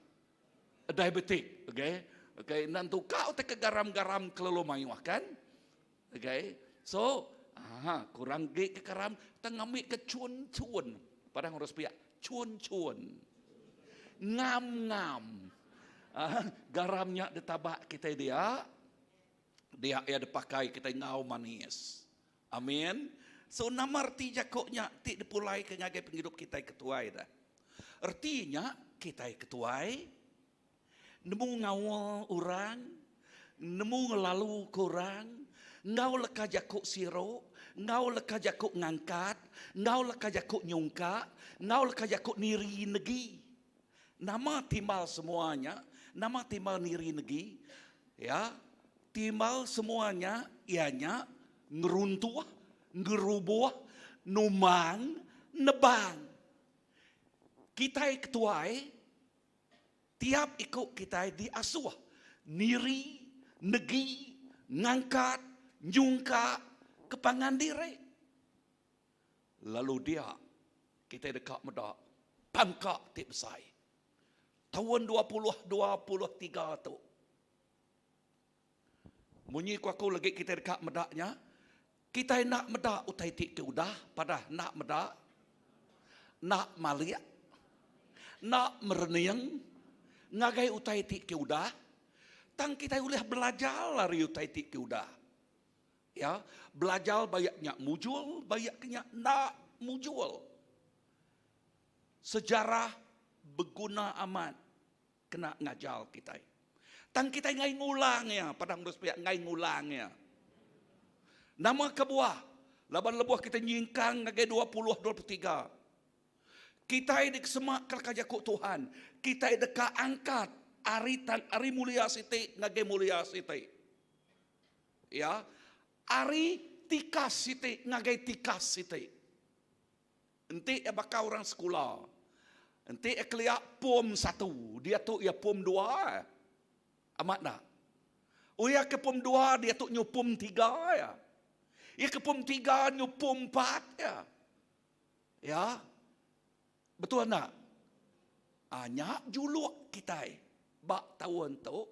Diabetik, okey. Okey, nantu kau te ke garam-garam kelalu mayuah kan? Okey. So, kurang ge ke garam, tengami ke cun-cun. Padang harus pihak cun-cun. Ngam-ngam. Garamnya ditabak kita dia ya dipakai kita ngau manis. Amin. So nama arti jakoknya ti dipulai ke ngagai penghidup kita ketuai dah. Artinya kita ketuai nemu ngawal orang, nemu ngelalu kurang, ngau leka jakok siro, ngau leka jakok ngangkat, ngau leka jakok nyungka, ngau leka jakok niri negi. Nama timbal semuanya. Nama timbal niri negi, ya, timbal semuanya, ianya ngeruntuh, ngerubuh, numang, nebang. Kita ketuai, tiap ikut kita diasuh, niri, negi, ngangkat, nyungka, kepangan diri. Lalu dia, kita dekat medak, pangkak tip besar. tahun 2023 tu. Munyi ku aku lagi kita dekat medaknya. Kita nak medak utai tik ke udah. Pada nak medak. Nak maliak. Nak mereniang. Ngagai utai tik ke udah. Tang kita boleh belajar lari utai tik ke udah. Ya. Belajar bayaknya mujul. Bayaknya nak mujul. Sejarah berguna amat. Kena ngajar kita. Tang kita ngai ngulangnya, padang dospia ngai ngulangnya. Nama kebuah, laban lebuah kita nyingkang ngagai 2023. Kita ini semak kerja Tuhan, kita dekat angkat ari mulia siti ngagai mulia siti. Ya, ari tikas siti ngagai tikas siti. Enti bakal orang sekolah. Enti keliak pom 1, dia tu ya pom 2. Amat dah. Oh ya ke pom 2 dia tu nyupum 3 ya. Ya ke pom 3 nyupum 4 ya. Ya. Betul tak? Anyak juluk kita. Bak tahun tu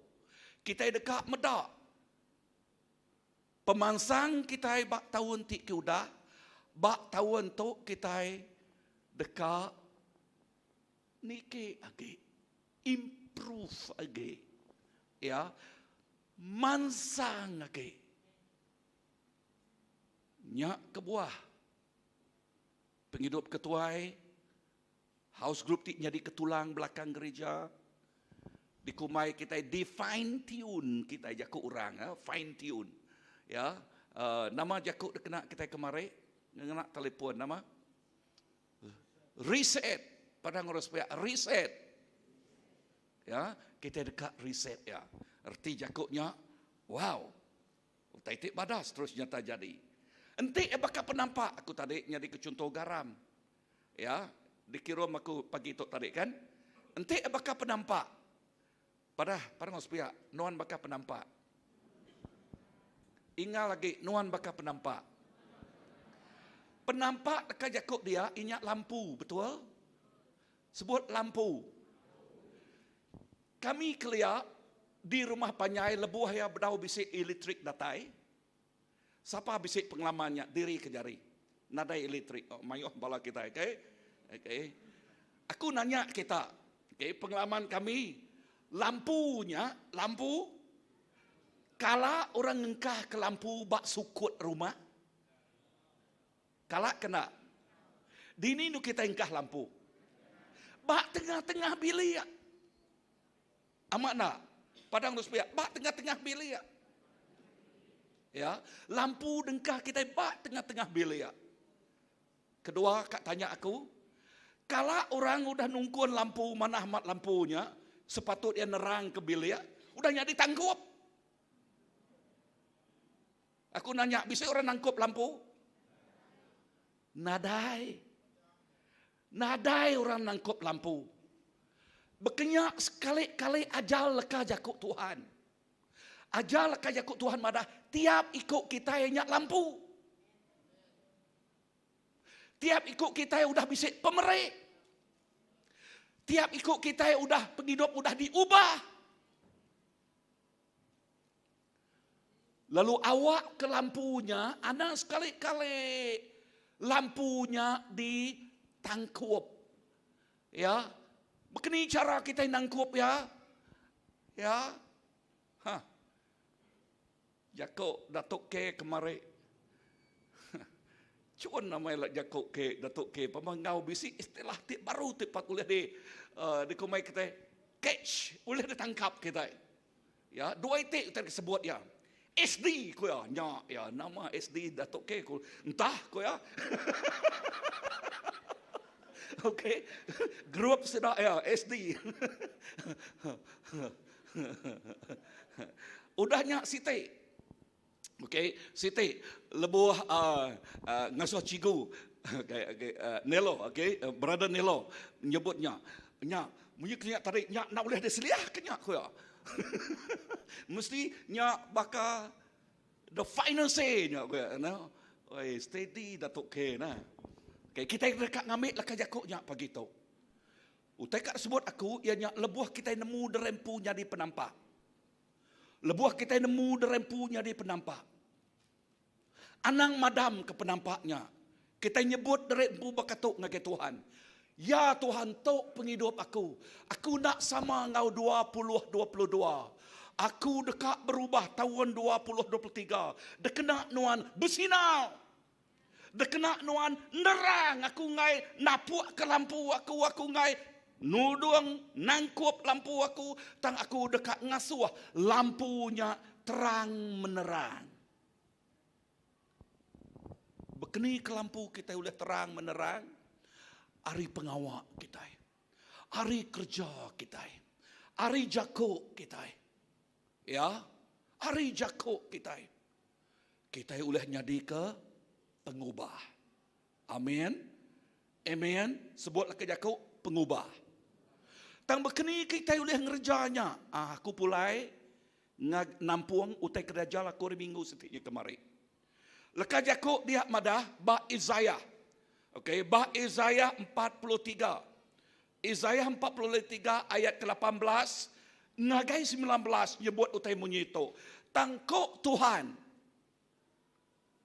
kita dekat medak. Pemansang kita bak tahun ti ke udah. Bak tahun tu kita dekat niki lagi. Improve lagi. Ya, mansang lagi. Nyak kebuah. Penghidup ketuai. House group ti jadi ketulang belakang gereja. Di kumai kita di fine tune kita jakuk orang, fine tune. Ya, nama jakuk kena kita kemari, ngena telefon nama. Reset. Padang orang supaya reset. Ya, kita dekat reset ya. Erti jakuknya, wow. Taitik badas terus nyata jadi. Enti bakal penampak aku tadi nyadi kecuntuh garam. Ya, dikirim aku pagi tu tadi kan. Enti bakal penampak. Pada ngospia, nuan bakal penampak. Ingat lagi, nuan bakal penampak. Penampak dekat jakuk dia, ingat lampu, betul? Sebut lampu. Kami kelia di rumah Panyai lebuh ya berdau bisik elektrik datai. Siapa bisik pengalamannya diri ke jari. Nadai elektrik. Oh, mayuh bala kita, okey. Okey. Aku nanya kita, okey, pengalaman kami lampu kala orang ngengkah ke lampu bak sukut rumah. Kala kena. Dini nu kita ngengkah lampu. Bak tengah-tengah bilik. Amak nak, padang dospia, bak tengah-tengah bilik. Ya, lampu dengkah kita bak tengah-tengah bilik. Kedua, kak tanya aku, kalau orang udah nungkuan lampu mana amat lampunya, sepatutnya nerang ke bilik, udah nyadi tangkup. Aku nanya, bisa orang nangkup lampu? Nadai orang nangkup lampu. Berkenyak sekali-kali ajal leka jakuk Tuhan. Ajal leka jakuk Tuhan madah tiap ikut kita yang nyak lampu. Tiap ikut kita yang udah bisik pemerik. Tiap ikut kita yang udah penghidup udah diubah. Lalu awak ke lampunya, ada sekali-kali lampunya ditangkup. Ya, begini cara kita nangkup ya. Ya. Hah. Jakuk Datuk K kemari. Cuan namanya lah Jakuk K, Datuk K. Pemangau bisi istilah tip baru tip pak boleh di kumai kita catch, boleh ditangkap kita. Ya, dua itik kita sebut ya. SD ko ya, nya ya nama SD Datuk K ko. Entah ko ya. Okey. Grup sudah ya SD. Udahnya Siti. Okey, Siti lebuh ngasuh cigu. Nelo, okey, brother Nelo menyebutnya. Nya, munyi kenyak tadi nya nak boleh diseliah kenyak ko ya. Mesti nya baka the final say nya ko ya. No. Oi, steady Datuk K nah. Okay, kita dekat ngambil lah jakuknya pagi tu. Utai kat sebut aku, ianya lebuh kita nemu derempunya di penampak. Lebuh kita nemu derempunya di penampak. Anang madam ke penampaknya. Kita nyebut derempu bakatuk ngagai Tuhan. Ya Tuhan, tok penghidup aku. Aku nak sama ngau 2022. Aku dekat berubah tahun 2023. Dekena nuan bersinar. Dekena nuan nerang. Aku ngai napuk ke lampu aku. Aku ngai nudung nangkup lampu aku. Tang aku dekat ngasuh. Lampunya terang menerang. Bekeni ke lampu kita boleh terang menerang. Hari pengawak kita. Hari kerja kita. Hari jakuk kita. Ya, hari jakuk kita. Kita boleh jadi ke pengubah. Amin. Amin. Sebutlah ke jakuk pengubah. Tang bekeni kita boleh ngerjanya. Aku pulai nampung utai kerja aku minggu setiknya kemarin. Lekas jakuk dia madah ba Isaiah. Okey, bah Isaiah 43. Isaiah 43 ayat ke-18 ngagai 19 nyebut utai munyito. Tangkok Tuhan.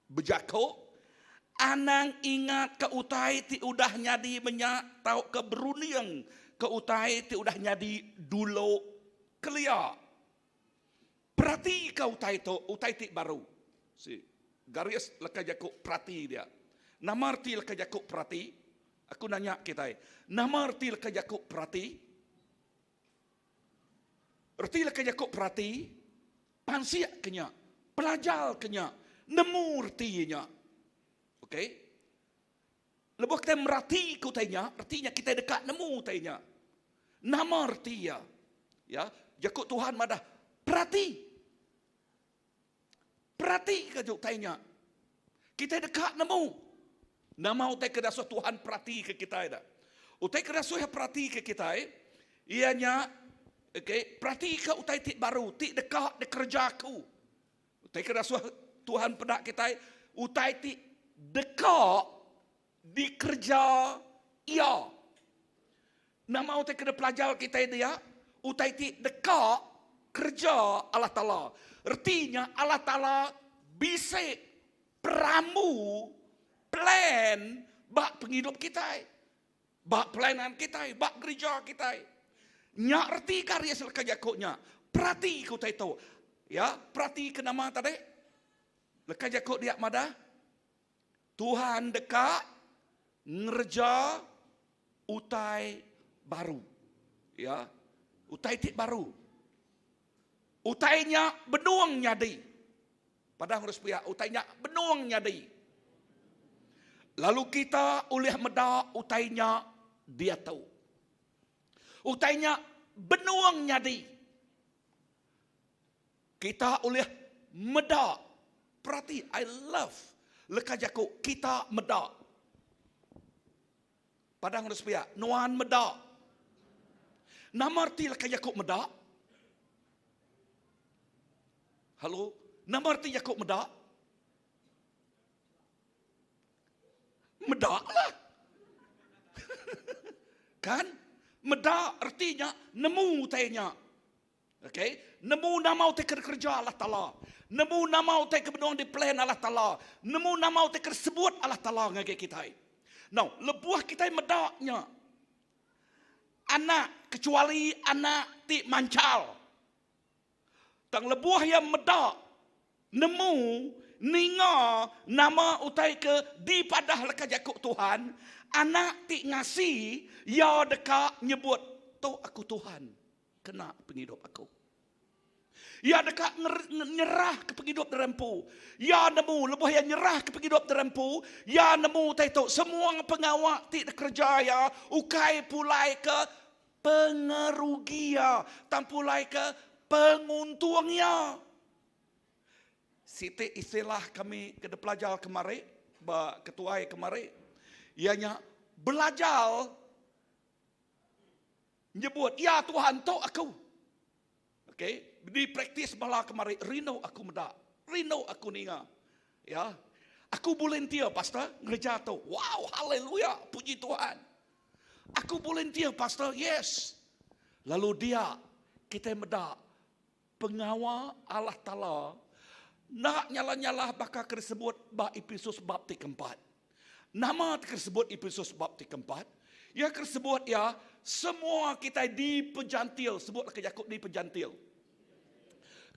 Bejakuk anang ingat ke utai ti udah nyadi menyak tau ke beruniang ke utai ti udah nyadi dulu kelia. Perhati ke utai ti baru. Si garis lekas jakuk perhati dia. Nama arti lekas jakuk perhati. Aku nanya kita. Nama arti lekas jakuk perhati. Arti lekas jakuk perhati. Pansiak kenya. Pelajar kenya. Nemu artinya. Okey. Lepas kita merhati kutanya. Artinya kita dekat nemu tanya. Nama artinya. Ya. Jakuk Tuhan madah. Perhati. Perhati kajuk tanya. Kita dekat nemu. Nama utai kedasuh Tuhan perhati ke kita dah. Utai kedasuh perhati ke kita. Ianya, okay, perhati ke utai tik baru, tik dekat de kerjaku. Utai kedasuh Tuhan pedak kita. Utai tik dekat di kerja ia. Nama utai kena pelajar kita dia. Utai tik dekat kerja Allah Ta'ala. Artinya Allah Ta'ala bisa peramu plan bak penghidup kita. Bak pelayanan kita, bak gereja kita. Nya erti karya selaka jakuknya. Perhati ku tahu. Ya, perhati ke nama tadi. Leka jakuk dia mada. Tuhan dekat ngerja utai baru. Ya, utai tik baru. Utainya benuang nyadi. Padahal harus pihak utainya benuang nyadi. Lalu kita oleh meda utainya dia tahu. Utainya benuang nyadi. Kita oleh meda. Perhati, I love. Lekas jakuk, kita meda. Padang harus pihak, nuan meda. Nama arti lekas jakuk meda? Halo? Nama arti jakuk meda? Medak lah. Kan? Medak artinya nemu tanya. Okey? Nemu nama utai kerja Allah Ta'ala. Nemu nama utai kebenuang di plan Allah Ta'ala. Nemu nama utai tersebut Allah Ta'ala ngagai kita. Now, lebuah kita medaknya. Anak, kecuali anak ti mancal. Tang lebuah yang medak. Nemu ninga nama utai ke di padah lekas jakuk Tuhan. Anak ti ngasi ya dekat nyebut tu aku Tuhan. Kena penghidup aku. Ya dekat nyerah ke penghidup derempu. Ya nemu lebuh yang nyerah ke penghidup derempu. Ya nemu utai tu semua pengawak ti kerja ya ukai pulai ke pengerugia. Tampulai ke penguntungnya. Siti istilah kami ke pelajar kemarin, ketua kemarin, ianya belajar nyebut, ya Tuhan tahu aku. Okey, di praktis bala kemarin, rino aku medak, rino aku ninga. Ya, aku volunteer pastor, gereja tu. Wow, haleluya, puji Tuhan. Aku volunteer, pastor. Yes. Lalu dia, kita medak pengawal Allah Ta'ala. Nak nyala-nyala bakal tersebut bab Efesus bab 3. Nama tersebut Efesus bab 3. Ya tersebut ya, semua kita dipejantil. Sebutlah ke Yakub dipejantil.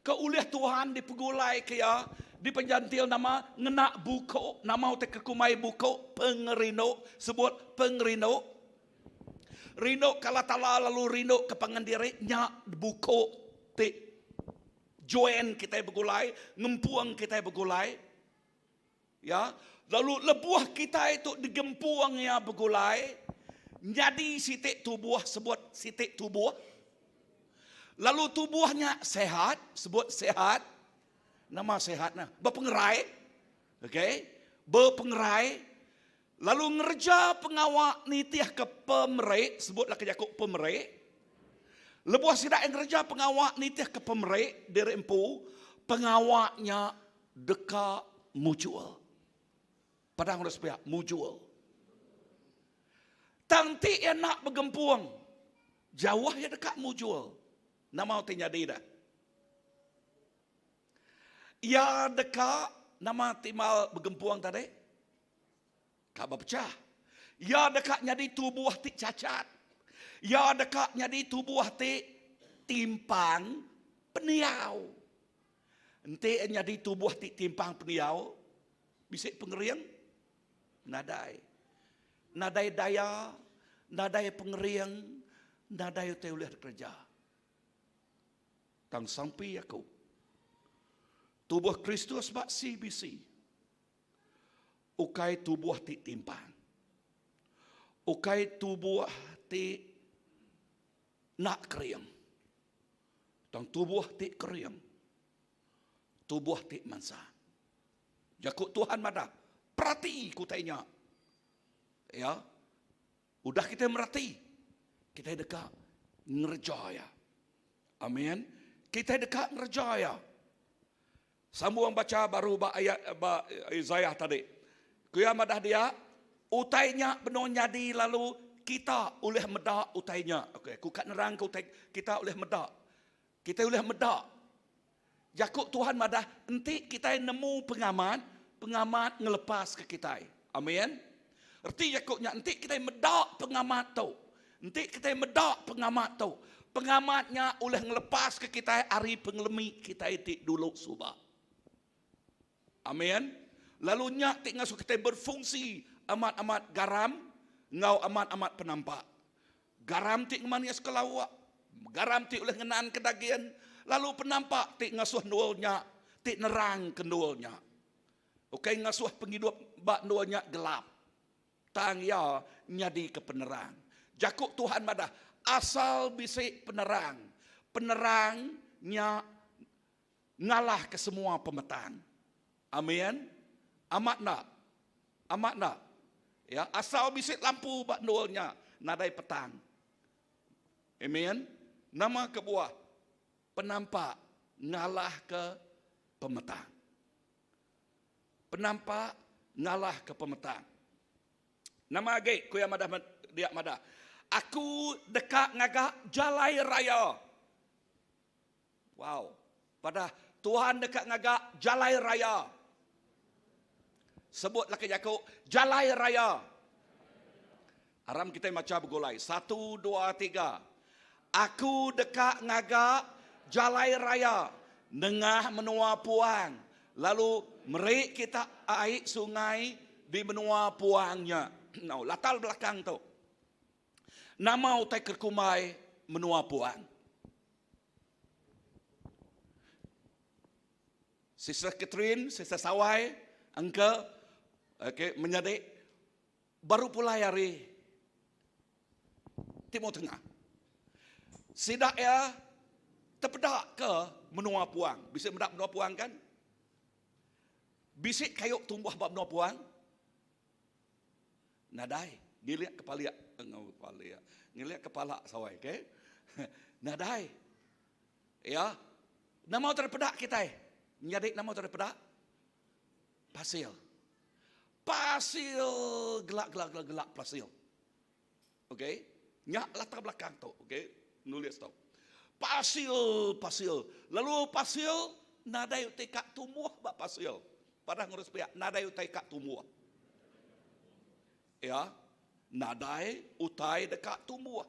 Keuliah Tuhan dipegulai ke ya, dipejantil nama ngenak buku. Nama utek kekumai buku pengerino. Sebut pengerino. Rino kala tala lalu rino ke pangandiri nyak buku te join kita begulai, ngempuang kita begulai. Ya, lalu lebuah kita itu digempuangnya begulai. Jadi sitik tubuh, sebut sitik tubuh. Lalu tubuhnya sehat, sebut sehat. Nama sehatnya berpengerai. Okey, berpengerai. Lalu ngerja pengawak nitiah ke pemerik, sebutlah ke Yakub pemerik. Lebuah sidak yang ngerja pengawak nitiah ke pemerik dari empu, pengawaknya deka mujual. Padang harus pihak mujual. Tanti yang nak bergempuang, jauh ya dekat mujual. Nama tinya dia. Ya dekat nama timal bergempuang tadi. Kak berpecah. Ya dekat jadi tubuh tik cacat. Ya dekat jadi tubuh tik timpang peniau. Ente jadi tubuh tik timpang peniau. Bisik pengeriang. Nadai. Nadai daya. Nadai pengeriang. Nadai teuliah kerja. Tang sampai aku. Tubuh Kristus bak CBC. Ukai tubuh ti timpang. Ukai tubuh ti nak keriam. Tang tubuh ti keriam. Tubuh ti mansa. Jakut Tuhan mada. Perhati kutanya. Ya. Udah kita merhati. Kita dekat ngerjaya. Amin. Kita dekat ngerjaya. Sambung baca baru ayat Isaiah tadi. Kuya madah dia, utainya benar jadi lalu kita oleh medak utainya. Okey, ku kat nerang ke utai kita oleh medak. Kita oleh medak. Jakub Tuhan madah enti kita nemu pengamat ngelepas ke kita. Amin. Erti Jakubnya enti kita medak pengamat tu. Enti kita medak pengamat tu. Pengamatnya oleh ngelepas ke kita hari pengelemi kita itu dulu subah. Amin. Lalu nyak tik ngasuh kita berfungsi amat-amat garam, ngau amat-amat penampak. Garam tik manis kelawak. Garam tik oleh ngenaan kedagian. Lalu penampak tik ngasuh nuolnya, tik nerang ke nuolnya. Okey, ngasuh penghidup bak nuolnya gelap. Tang ya nyadi ke penerang. Jakub Tuhan madah asal bisik penerang. Penerangnya ngalah ke semua pemetang. Amin. Amat nak. Amat nak. Ya, asal bisik lampu bak nolnya nadai petang. Amin. Nama kebuah penampak ngalah ke pemetang. Penampak ngalah ke pemetang. Nama age kuya madah dia madah. Aku dekat ngagak jalai raya. Wow. Pada Tuhan dekat ngagak jalai raya. Sebutlah ke Yakub, jalai raya. Aram kita baca bergolai. 1, 2, 3. Aku dekat ngagak jalai raya. Nengah menua puang. Lalu merik kita air sungai di menua puangnya. Nah, latar belakang tu. Nama utai kerkumai menua puang. Sister Catherine, Sister Sawai, Uncle, okay, menyadik baru pula hari Timur Tengah. Sidak ya terpedak ke menua puang. Bisa mendak menua puang kan? Bisik kayuk tumbuh bab menua puang. Nadai, ngiliak kepala, ngiliak kepala sawai, okay? Nadai, ya, nama terpedak kita, menyadik nama terpedak, pasil, pasil, gelak pasil. Okey? Nyak latar belakang tu. Okey? Nulis tu. Pasil. Lalu pasil nadai utai kak tumuah ba pasil. Pada ngurus pihak nadai utai kak tumuah. Ya. Nadai utai dekat tumuah.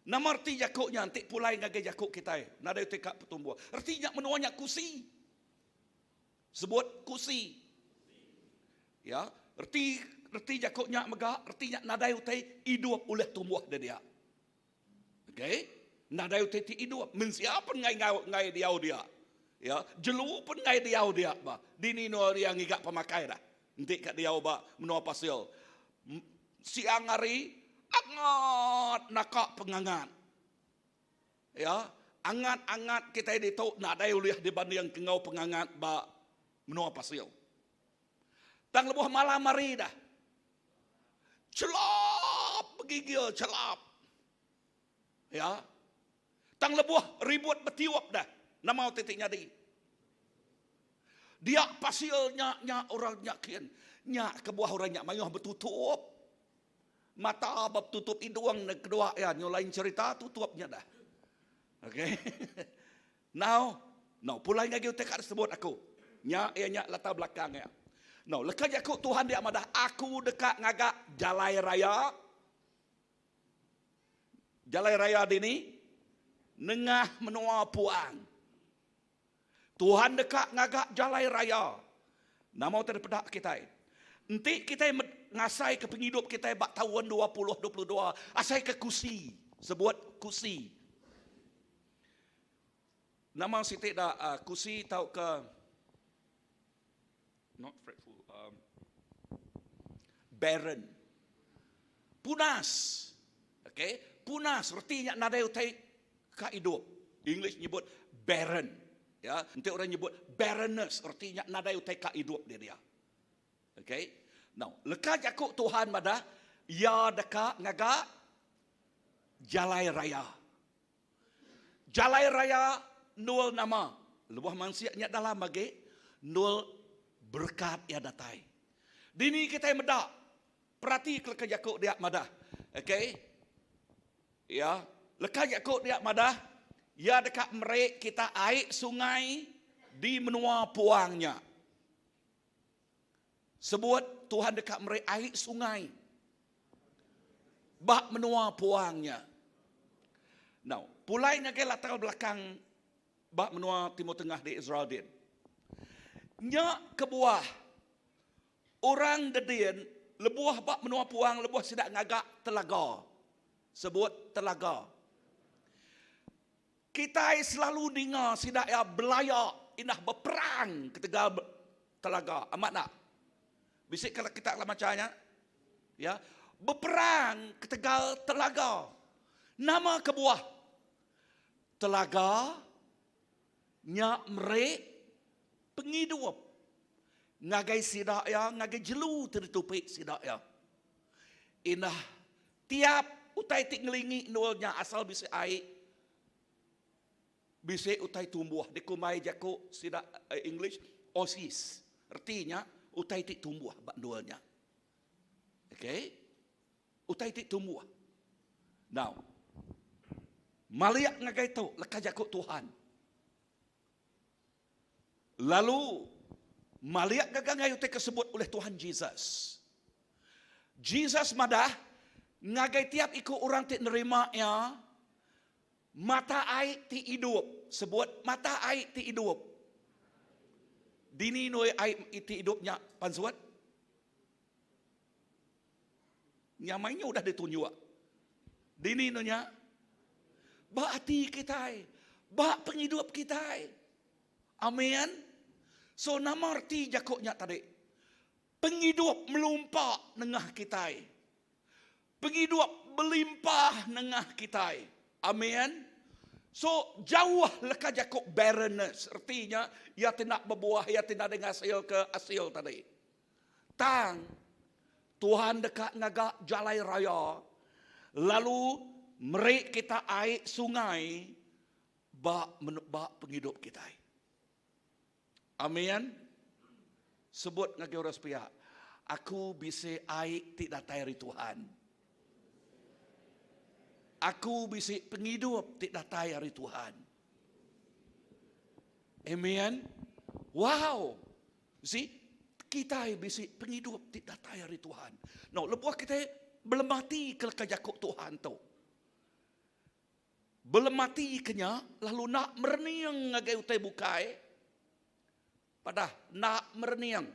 Nama arti jakuknya nanti pulai ngagai jakuk kita. Nadai utai kak tumuah. Artinya menuanya kusi. Sebut kusi. Ya. Erti jakuknya megah, ertinya nadai utai hidup oleh tumbuh dia. Okey? Nadai utai ti hidup. Mensia pun ngai diau dia. Ya, jelu pun ngai diau dia ba. Dini no dia ngigak pemakai dah. Nanti kat diau ba menua pasil. Siang hari angat nakak pengangat. Ya, angat kita di tau nadai uliah dibanding kengau pengangat ba menua pasil. Tang lebuh malam hari dah. Celap begigil celap. Ya. Tang lebuh ribut betiup dah. Nama titik nyadi. Dia pasilnya orang nyakin. Nyak ke buah orang nyak mayuh bertutup. Mata bab tutup hidung kedua ya nyolain cerita tutupnya dah. Okey. Now pulai ngagi utek sebut aku. Nyak latar belakang ya. No, lekat jakuk Tuhan dia madah aku dekat ngagak jalai raya. Jalai raya dini nengah menua puang. Tuhan dekat ngagak jalai raya. Nama terpedak kita. Nanti kita ngasai ke penghidup kita bak tahun 2022. Asai ke kusi. Sebut kusi. Nama Siti dah kusi tahu ke not fretful, barren, punas, okay? Punas, artinya nadai utai ka hidup. English nyebut barren, ya. Nanti orang nyebut barrenness, artinya nadai utai ka hidup dia. Okay? Now, lekat jakuk Tuhan madah, ya dekat ngaga jalai raya. Jalai raya nol nama, lebuh manusianya dalam bagi nol berkat ya datai. Dini kita medak. Perhati lekat jakuk dia madah. Okey. Ya, lekat jakuk dia madah. Ya dekat merek kita air sungai di menua puangnya. Sebut Tuhan dekat merek air sungai. Bak menua puangnya. Now, pulai ngagai latar belakang bak menua Timur Tengah di Israel din. Nyak kebuah orang dedien lebuah bak menua puang lebuah sidak ngagak telaga. Sebut telaga. Kita selalu dengar sidak ya belayak inah berperang ketika telaga. Amat nak? Bisik kalau kita macamnya ya, berperang ketika telaga. Nama kebuah telaga nyak merek penghidup. Ngagai sidak ya, ngagai jelu tertupik sidak ya. Inah tiap utai tik ngelingi nolnya asal bisa air. Bisa utai tumbuh. Dikumai jakuk sidak English oasis. Artinya utai tik tumbuh bak nolnya. Okay? Utai tik tumbuh. Now, maliak ngagai tu lekat jakuk Tuhan. Lalu maliak gagang ngayu tersebut oleh Tuhan Jesus. Jesus madah ngagai tiap ikut orang ti nerima ya mata air ti hidup. Sebut mata air ti hidup. Dini noi air ti hidupnya pansuat. Nyamainya udah ditunjuk. Dini nonya ba hati kita, ba penghidup kita. Amin. So nama arti jakuknya tadi. Penghidup melumpak nengah kita. Penghidup berlimpah nengah kita. Amin. So jauh lekat jakuk barrenness. Artinya ia tidak berbuah, ia tidak dengan hasil ke hasil tadi. Tang Tuhan dekat ngagak jalai raya. Lalu merik kita air sungai bak penghidup kita. Amin. Sebut ngagi orang sepihak. Aku bisa air tidak dari Tuhan. Aku bisi penghidup ti datai hari Tuhan. Amen. Wow. See, kita bisi penghidup ti datai hari Tuhan. No, lebuah kita belum mati ke kajakuk Tuhan tu. Belum mati kenya, lalu nak mereniang ngagai utai bukai. Padah, nak mereniang.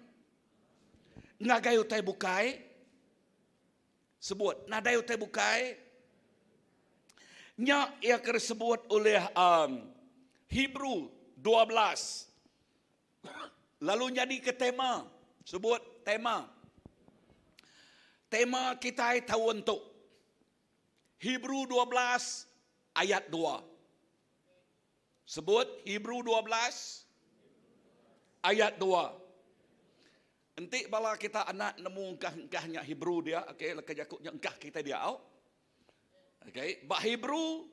Ngagai utai bukai. Sebut, nadai utai bukai. Nya ia disebut oleh Hebrew 12. Lalu jadi ke tema. Sebut tema. Tema kita tahun tu. Hebrew 12 ayat 2. Sebut Hebrew 12 ayat 2. Nanti bala kita anak nemu engkah-engkahnya Hebrew dia, okey, laka jakuknya engkah kita dia. Okey, bak Hebrew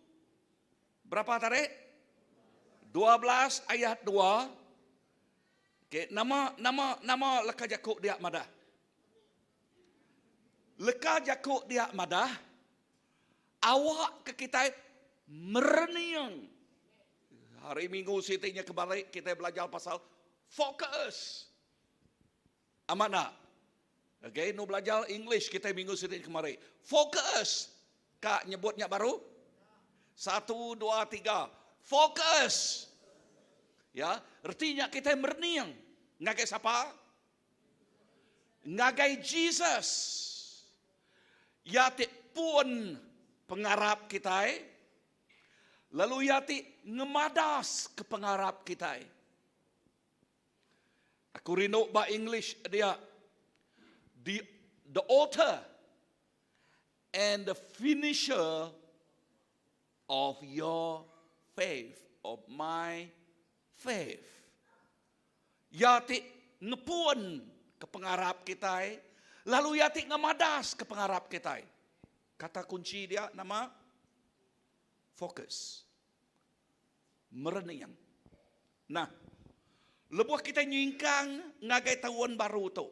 berapa tarik? 12 ayat 2. Okey, nama laka jakuk dia madah. Leka jakuk dia madah. Awak ke kita mereniang. Hari Minggu sitinya kembali kita belajar pasal fokus. Amanah. Okay, nu belajar English kita minggu sitinya kemarin. Fokus. Kak nyebutnya baru? 1, 2, 3. Fokus. Ya, artinya kita mereniang. Ngagai siapa? Ngagai Jesus. Yati pun pengarap kita. Lalu yati ngemadas ke pengarap kita. Aku rindu bah English dia. The author and the finisher of your faith. Of my faith. Yati ngepun ke pengarap kita. Lalu yati ngemadas ke pengarap kita. Kata kunci dia nama fokus. Mereniang. Nah, lebuh kita nyingkang ngagai tahun baru tu.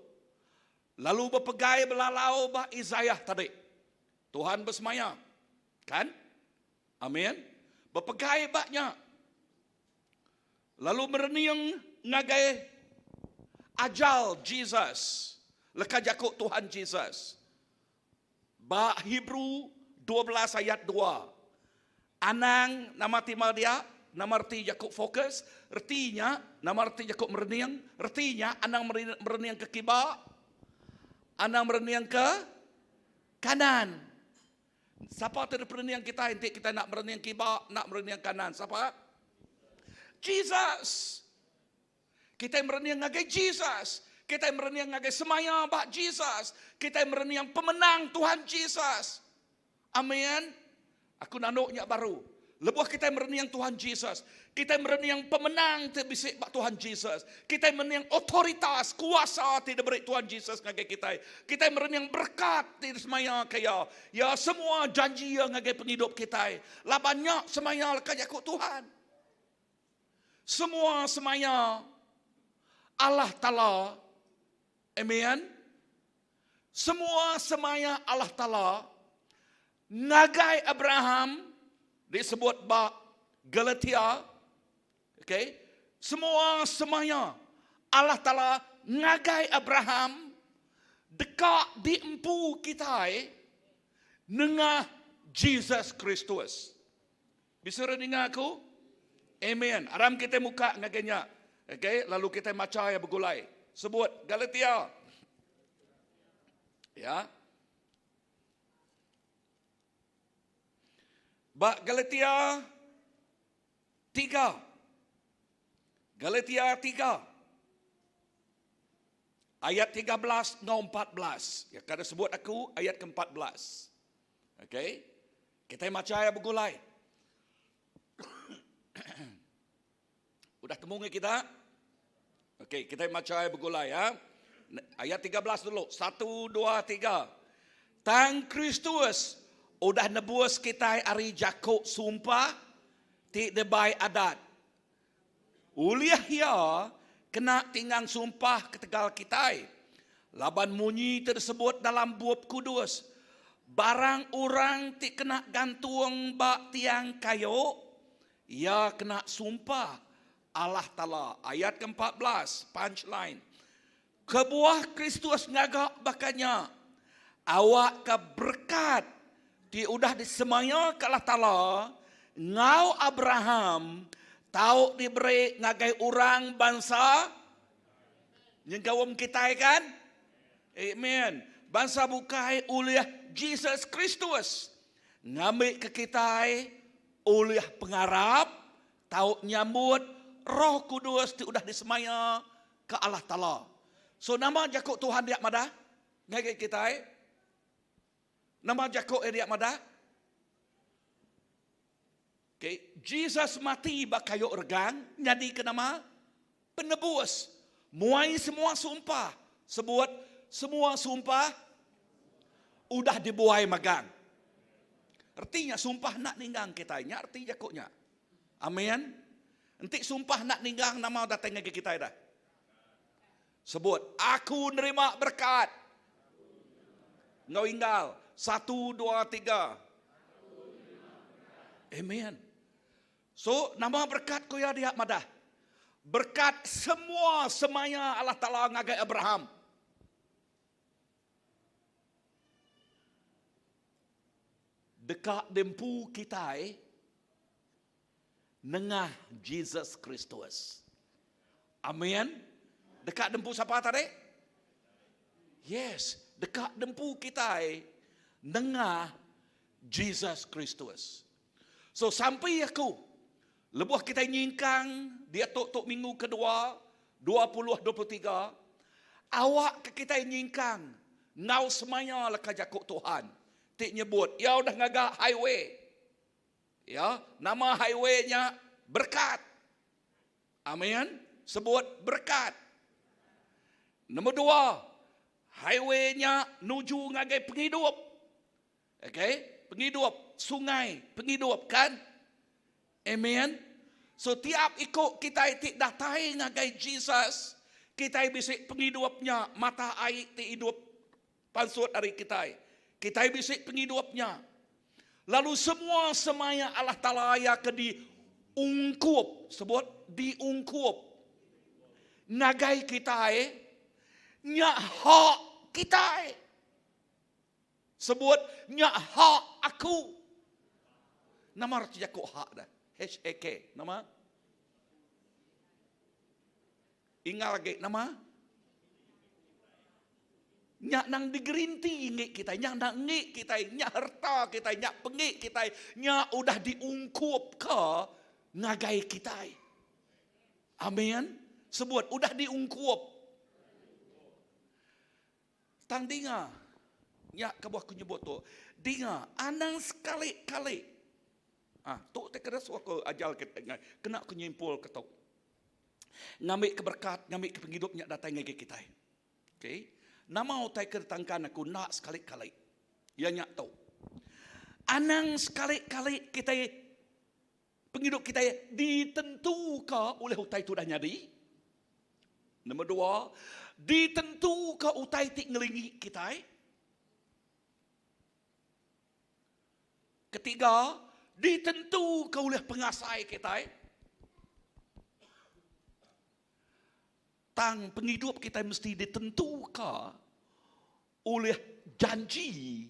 Lalu berpegai belalau bah Isaiah tadi. Tuhan bersemaya. Kan? Amin. Berpegai baknya. Lalu mereniang ngagai ajal Jesus. Leka jakuk Tuhan Jesus. Ba Hebrew 12 ayat 2. Anang nama timal dia, nama arti jakuk fokus, artinya nama arti jakuk mereniang, artinya anang mereniang ke kibak, anang mereniang ke kanan. Siapa tu mereniang kita? Nanti kita nak mereniang kibak, nak mereniang kanan. Siapa? Jesus. Kita mereniang ngagai Jesus. Kita mereniang ngagai semaya bak Jesus. Kita mereniang pemenang Tuhan Jesus. Amin. Aku nanuknya baru. Lebuh kita mereniang Tuhan Jesus. Kita mereniang pemenang terbisik bak Tuhan Jesus. Kita mereniang otoritas, kuasa tidak beri Tuhan Jesus ngagai kita. Kita mereniang berkat tidak semaya kaya. Ya semua janji yang ngagai penghidup kita. Lah banyak semaya lekanya kok Tuhan. Semua semaya Allah Ta'ala. Amen. Semua semaya Allah Ta'ala ngagai Abraham disebut bak Galatia. Okay. Semua semaya Allah Ta'ala ngagai Abraham dekat diempu kita dengan Jesus Kristus. Bisa dengar aku? Amen. Aram kita muka ngagainya. Okay. Lalu kita macam bergulai. Sebut Galatia. Ya. Bak Galatia 3. Galatia 3. Ayat 13 dan 14. Ya, kada sebut aku ayat ke-14. Okey. Kita macam bergulai. Udah temu kita? Okey, kita macam bergulai ya. Ayat 13 dulu. 1, 2, 3. Tang Kristus udah nebus kita ari jakuk sumpah ti debai adat. Uliah ya kena tinggang sumpah ketegal kita. Laban munyi tersebut dalam buab kudus. barang orang ti kena gantung bak tiang kayu, ia kena sumpah Allah Ta'ala. Ayat ke-14, punchline. Kebuah Kristus ngagak bakanya, awak ke berkat ti udah disemaya ke Allah Ta'ala, ngau Abraham, tahu diberi ngagai orang bangsa, yang gawam kita kan? Amen. Bangsa bukai oleh Jesus Kristus. Ngambil ke kita oleh pengarap, tahu nyambut Roh Kudus ti udah disemaya ke Allah Ta'ala. So nama jakuk Tuhan dia mada? Ngagai kita nama jakuk dia mada? Okay. Jesus mati bakayo organ, jadi ke nama penebus. Muai semua sumpah. Sebut semua sumpah udah dibuai magang. Artinya sumpah nak ninggang kita, nya arti jakuknya. Amin. Nanti sumpah nak ninggang nama datang ke kita dah. Sebut, aku nerima berkat. Ngau inggal. 1, 2, 3. Amen. So, nama berkat ku ya dia madah. Berkat semua semaya Allah Ta'ala ngagai Abraham. Dekat dempu kita nengah Jesus Kristus. Amin. Dekat dempu siapa tadi? Yes, dekat dempu kita nengah Jesus Kristus. So sampai aku lebuh kita nyingkang dia tok minggu kedua 2023, awak ke kita nyingkang ngau semaya leka jakuk Tuhan. Tik nyebut, ya udah ngagak highway. Ya, nama highwaynya berkat. Amin. Sebut berkat. Nombor 2, highwaynya nuju ngagai penghidup. Okay, penghidup, sungai, penghidup kan? Amen. So tiap ikut kita tik datai ngagai Jesus, kita bisik penghidupnya, mata air ti hidup pansut dari kita. Kita bisik penghidupnya. Lalu semua semaya Allah Ta'ala ya ke diungkup. Sebut diungkup. Nagai kita nyak hak kita. Sebut nyak hak aku. Nama arti jakuk hak dah. H-A-K. Nama? Ingat lagi nama? Nyak nang digerinti ngik kita, nyak nang ngik kita, nyak harta kita, nyak pengik kita, nyak udah diungkup ke ngagai kita. Amin. Sebut udah diungkup. Tang dinga, nyak kebuah kunyebut tu, dinga, anang sekali-kali. Tu te kena suaka ajal kita, kena kunyimpul ketok. Ngambil keberkat, ngambil kepengidup nyak datang ngagai kita. Okay. Nama utai kertangkan aku nak sekali-kali. Ya nyak tahu. Anang sekali-kali kita penghidup kita ditentukan oleh utai tu dah nyadi. Nombor 2, ditentukan utai tik ngelingi kita. Ketiga, ditentukan oleh pengasai kita. Tang penghidup kita mesti ditentukan oleh janji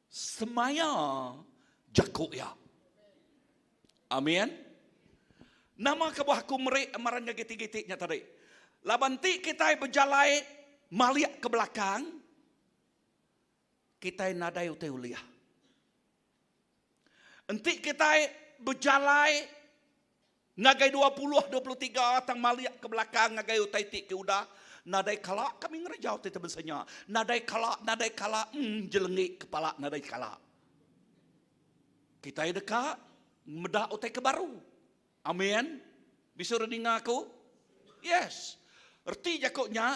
semaya jakuk ya. Amin. Nama kebuah kumrik amaran getik-getiknya tadi. Labanti kita berjalai maliak ke belakang, kita nadai utai uliah. Enti kita berjalai ngagai 20-23 tang maliak ke belakang ngagai utai tik ke udah nadai kala kami ngerejau ti tebensanya nadai kala jelengi kepala nadai kala kita dekat medak utai ke baru. Amin. Bisa rening aku? Yes. Erti jakuknya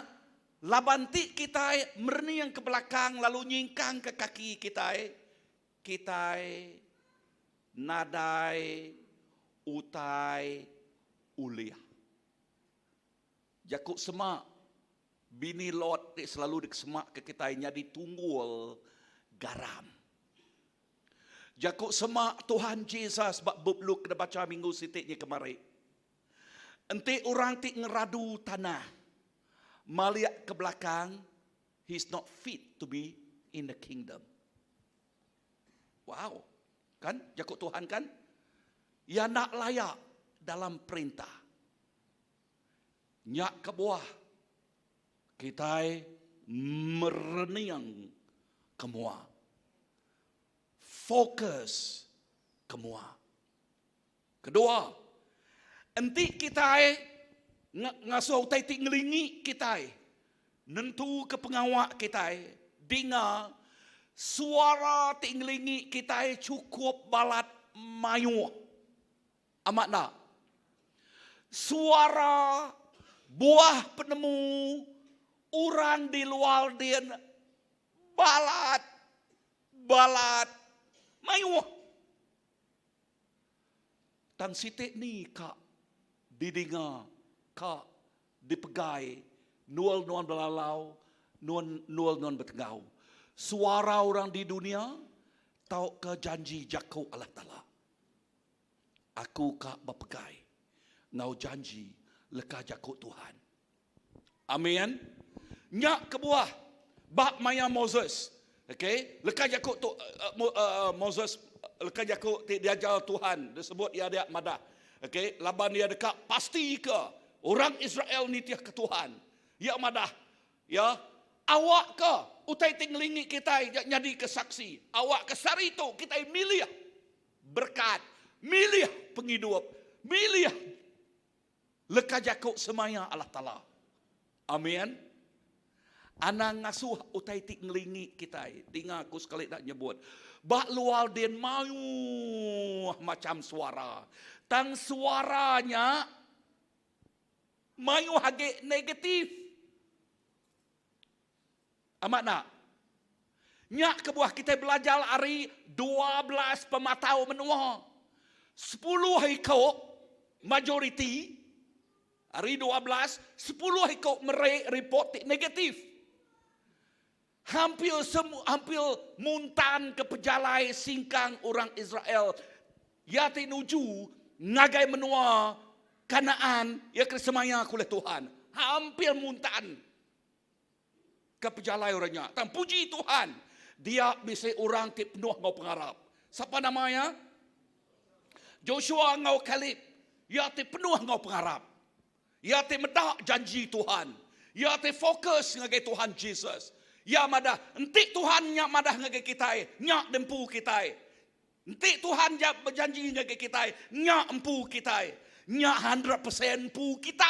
labanti kita merni yang ke belakang lalu nyingkang ke kaki kita nadai utai uliah. Jakuk semak bini Lot selalu dikesemak ke kita jadi tunggul garam. Jakuk semak Tuhan Yesus bak bubluk kena baca minggu sitiknya kemarin. Enti orang tik ngeradu tanah. Maliak ke belakang, he's not fit to be in the kingdom. Wow. Kan? Jakuk Tuhan kan? Ya nak layak dalam perintah. Nyak ke bawah. Kita mereniang kemua. Fokus kemua. Kedua, enti kita ngasuh utai ti ngelingi kita. Nentu ke pengawak kita. Dengar suara ti ngelingi kita cukup balat mayu. Amat nak. Suara buah penemu orang di luar dia balat mayu. Tang sitik ni kak didengar, kak dipegai, nual belalau, nual bertengau. Suara orang di dunia tahu ke janji Jakub Allah Ta'ala. Aku kak berpegai, ngau janji lekah Jakub Tuhan. Amin. Nyak ke buah bak maya Moses. Okay, lekah Jakub tu Moses lekah Jakub diajar Tuhan disebut ia dia madah. Okay, laban dia dekat pasti ke orang Israel ni tiah ke Tuhan. Ya madah. Ya, awak ke utai tinglingi kita jadi kesaksi. Awak ke sari tu kita milih berkat, milih penghidup, milih lekah Jakub semaya Allah Ta'ala. Amin. Anak ngasuh utai tik ngelingi kita. Dengar aku sekali nak nyebut. Bak luar den mayu macam suara. Tang suaranya mayu hage negatif. Amat nak. Nyak ke buah kita belajar hari 12 pematau menua. 10 ikut majoriti. Hari 12, 10 ikut report negatif. Hampir muntan ke pejalai singkang orang Israel. Ya tinuju ngagai menua Kanaan ya kesemaya oleh Tuhan. Hampir muntan ke pejalai orangnya. Dan puji Tuhan, dia bisa orang ti penuh ngau pengharap. Siapa namanya? Joshua ngau Kalib. Ya ti penuh ngau pengharap. Ya ti medak janji Tuhan. Ya ti fokus ngagai Tuhan Yesus. Ya madah, entik Tuhan nyak madah ngagai kita, nyak dempu kita. Entik Tuhan berjanji ngagai kita, nyak empu kita. Nyak 100% pu kita.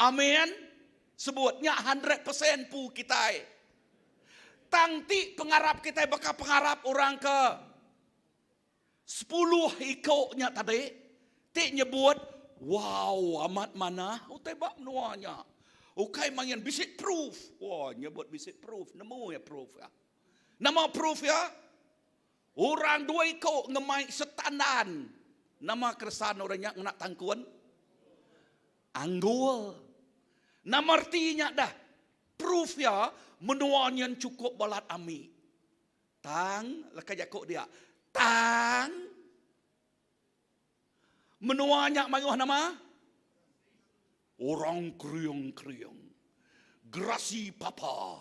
Amin. Sebut nyak 100% pu kita. Tangti pengharap kita bakal pengharap orang ke 10 ikutnya tadi. Tik nyebut, wow amat mana, utebak menuanya. Ukai mangan bisik proof. Wah, nyebut bisik proof. Nemu ya proof ya. Nama proof ya. Orang dua ikut ngemai setandan. Nama keresahan orangnya nak tangkuan. Anggul. Nama artinya dah. Proof ya. Menuanya cukup balat ami. Tang. Lekah jakuk dia. Tang. Menuanya mayuh nama. Orang kriung-kriung. Grasi papa.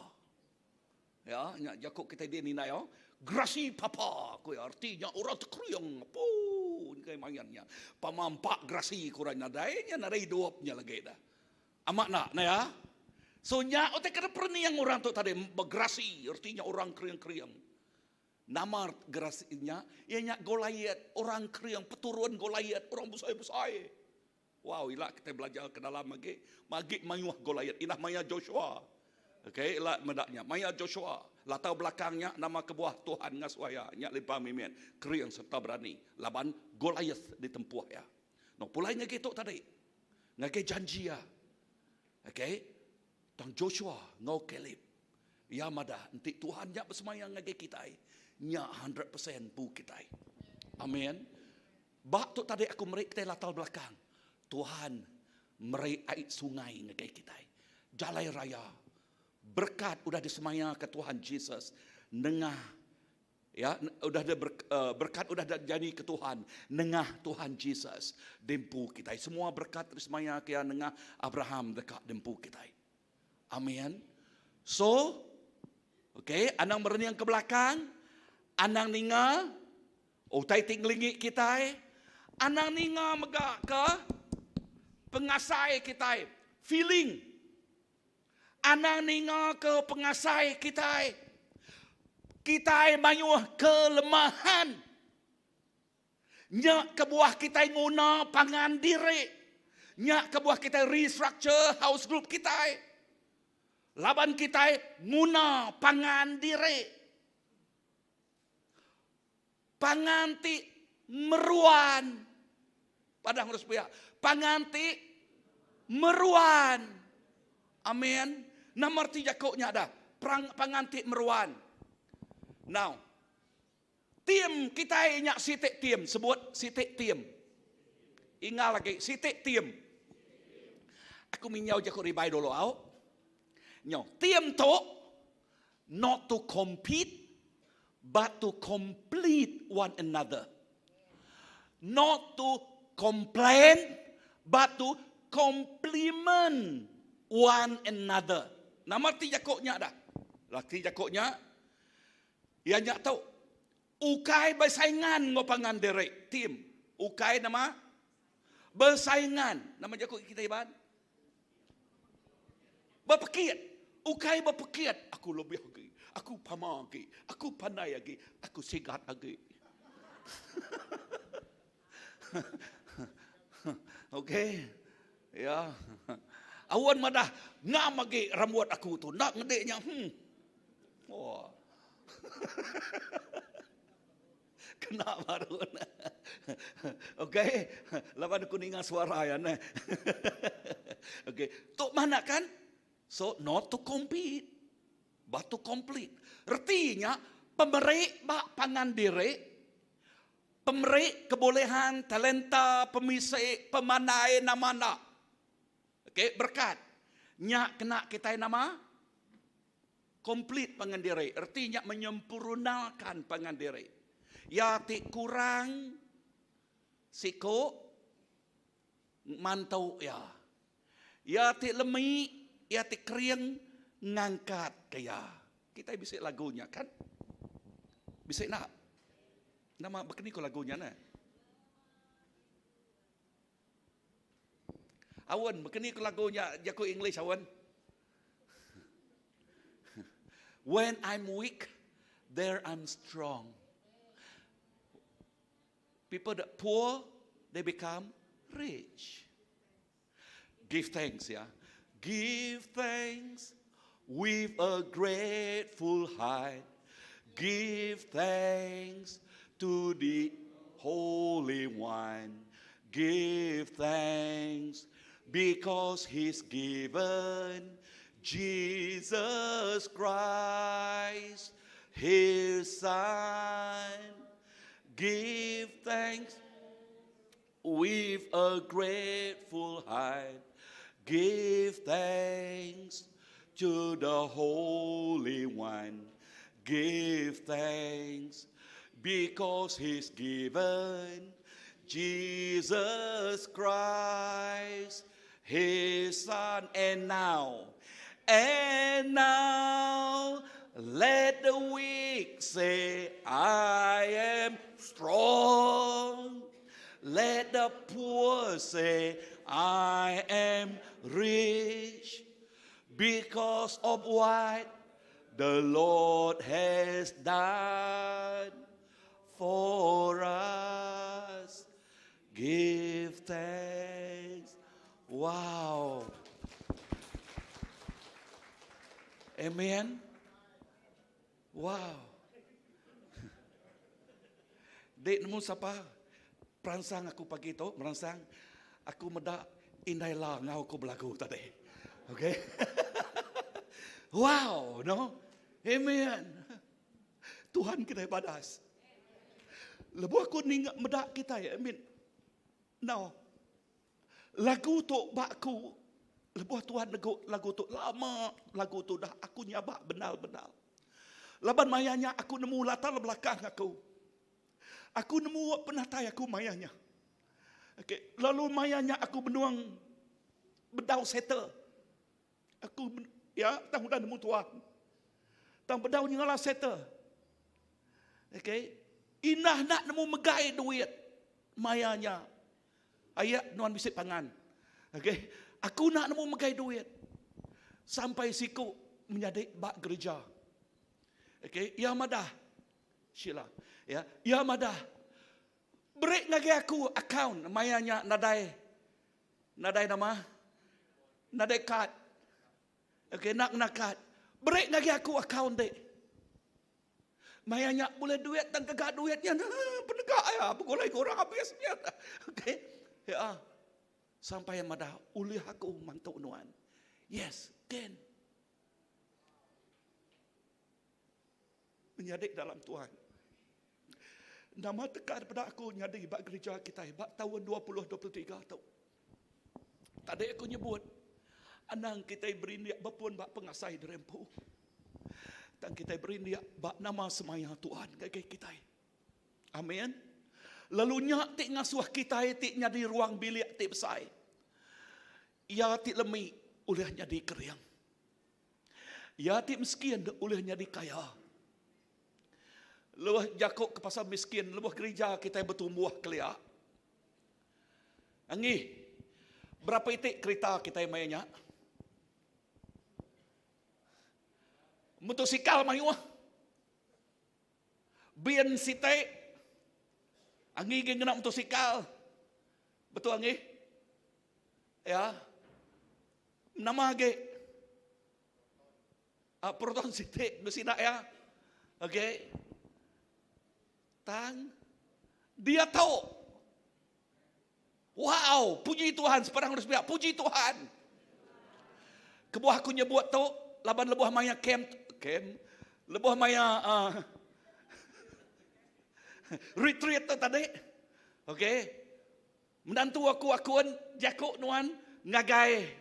Ya, Jakub kita dia ni ya. Grasi papa. Ku artinya orang terkriung. Pun kai mangannya. Pamampak grasi kurang nadainya nadai duapnya lagi dah. Amak nak na ya. So nya otak kada perni yang orang tu tadi bergrasi artinya orang kriung-kriung. Nama grasinya ianya Goliat, orang kriung peturun Goliat, orang besar-besar. Wow, ilah kita belajar ke dalam magi mayuh Goliat. Inah maya Joshua. Okey, ilah medaknya. Maya Joshua. Latar belakangnya nama kebuah Tuhan ngaswaya. Nyak limpah mimin. Kriang serta berani. Laban Goliat ditempuh ya. No, pulai ngagi tu tadi. Ngagi janji ya. Okey. Tang Joshua ngau Kalib. Ya madah. Nanti Tuhan nyak bersemayang ngagi kita. Nyak 100% pu kita. Amin. Bak tu tadi aku merik kita latar belakang. Tuhan merai air sungai ngagai kita. Jalai raya. Berkat udah disemaya ke Tuhan Yesus. Nengah Ya, udah ada berkat udah ada jadi ke Tuhan, nengah Tuhan Jesus dempu kita. Semua berkat rismaya kia nengah Abraham dekat dempu kita. Amin. So, okay, anang berniang ke belakang, anang ninga, utai tinglingi kita, anang ninga megak ke pengasai kita, feeling. Anang ninga ke pengasai kita. Kita mayuh kelemahan. Nyak kebuah kita nguna pangan diri. Nyak kebuah kita restructure house group kita. Laban kita nguna pangan diri. Panganti meruan. Padang harus pihak. Panganti meruan. Amin. Nomor 3 koknya ada. Panganti meruan. Now, tim kita ingat sitik tim, sebut sitik tim. Ingat lagi, sitik tim. Aku minyau je ko ribai dulu au. Nyo, tim to not to compete but to complete one another. Not to complain but to complement one another. Nama 3 koknya ada. Laki jakoknya ya nyak tahu. Ukai bersaingan ngopangan derek tim. Ukai nama bersaingan. Nama jakok kita iban. Berpekit. Ukai berpekit. Aku lebih lagi. Aku pama lagi. Aku pandai lagi. Aku sigat lagi. Okay. Ya. Awan madah ngam lagi rambut aku tu. Nak ngedeknya. Wah. Kena baru. Okey. Lapan kuningan suara ya. Okey. Tok mana kan? So not to compete, but to complete. Artinya pemerik bak pangan diri, pemerik kebolehan, talenta, pemisik, pemanai namana. Okey, berkat. Nyak kena kita nama komplit pangan diri. Artinya menyempurnakan pangan diri. Ya tik kurang siko mantau ya. Ya tik lemi, ya tik kering ngangkat kaya. Kita bisa lagunya kan? Bisa nak? Nama begini ko lagunya na. Awan, begini ko lagunya jako English awan. When I'm weak, there I'm strong. People that poor, they become rich. Give thanks, yeah. Give thanks with a grateful heart. Give thanks to the Holy One. Give thanks because He's given Jesus Christ, His Son. Give thanks with a grateful heart. Give thanks to the Holy One. Give thanks because He's given Jesus Christ, His Son. And now, let the weak say, I am strong. Let the poor say, I am rich. Because of what the Lord has done for us. Give thanks. Wow. Amen. Wow. Dek nemu siapa? Perangsang aku pagi itu, merangsang. Aku medak indai lah ngau aku belagu tadi. Okay? Wow, no? Amen. Tuhan kita padas. Lebu aku ningat medak kita ya, amen. Now, lagu tu bakku. Lebuh Tuhan lagu tu lama, lagu tu dah aku nyabak benar-benar. Laban mayanya aku nemu latar belakang aku. Aku nemu penatai aku mayanya. Okay. Lalu mayanya aku benuang bedau settle. Aku tang udah nemu tuan. Tang bedau nyala settle. Okay. Inah nak nemu megai duit mayanya. Ayat nuan bisik pangan. Okay. Aku nak nemu megai duit. Sampai siku menjadi bak gereja. Okay. Ya madah. Sheila. Ya madah. Break lagi aku account mayanya nadai nama. Nadai card. Okay, nak card. Break lagi aku account dek. Mayanya boleh duit dan kagak duitnya. Penegak ya, begolai orang habis dia. Okay. Ya. Sampai madah ulih aku mantuk nuan. Yes, Ken. Menyadik dalam Tuhan. Nama tekat daripada aku nyadi bak gereja kita bak tahun 2023 tu. Tadi aku nyebut anang kita beri niat bapun bak pengasai derempu. Dan kita beri niat bak nama semaya Tuhan gaya kita. Amin. Lalu nyak tik ngasuh kita tik nyadi ruang bilik tik besai. Ya tik lemi oleh nyadi keriang. Ya tik miskin oleh nyadi kaya. Lepas jakuk ke pasal miskin, lepas gereja kita bertumbuh keliak. Anggi, berapa itik kereta kita yang mainnya? Motosikal mayu. Bian sitai. Anggi kena motosikal. Betul Anggi? Ya. Nama Anggi. Proton sitai, mesti nak ya. Okay. Tang, dia tahu. Wow, puji Tuhan, sepadang harus biar puji Tuhan. Kebuah aku nyebut tu, laban lebuh maya camp, lebuh maya retreat tu tadi. Okay. Menantu akuan jakuk nuan ngagai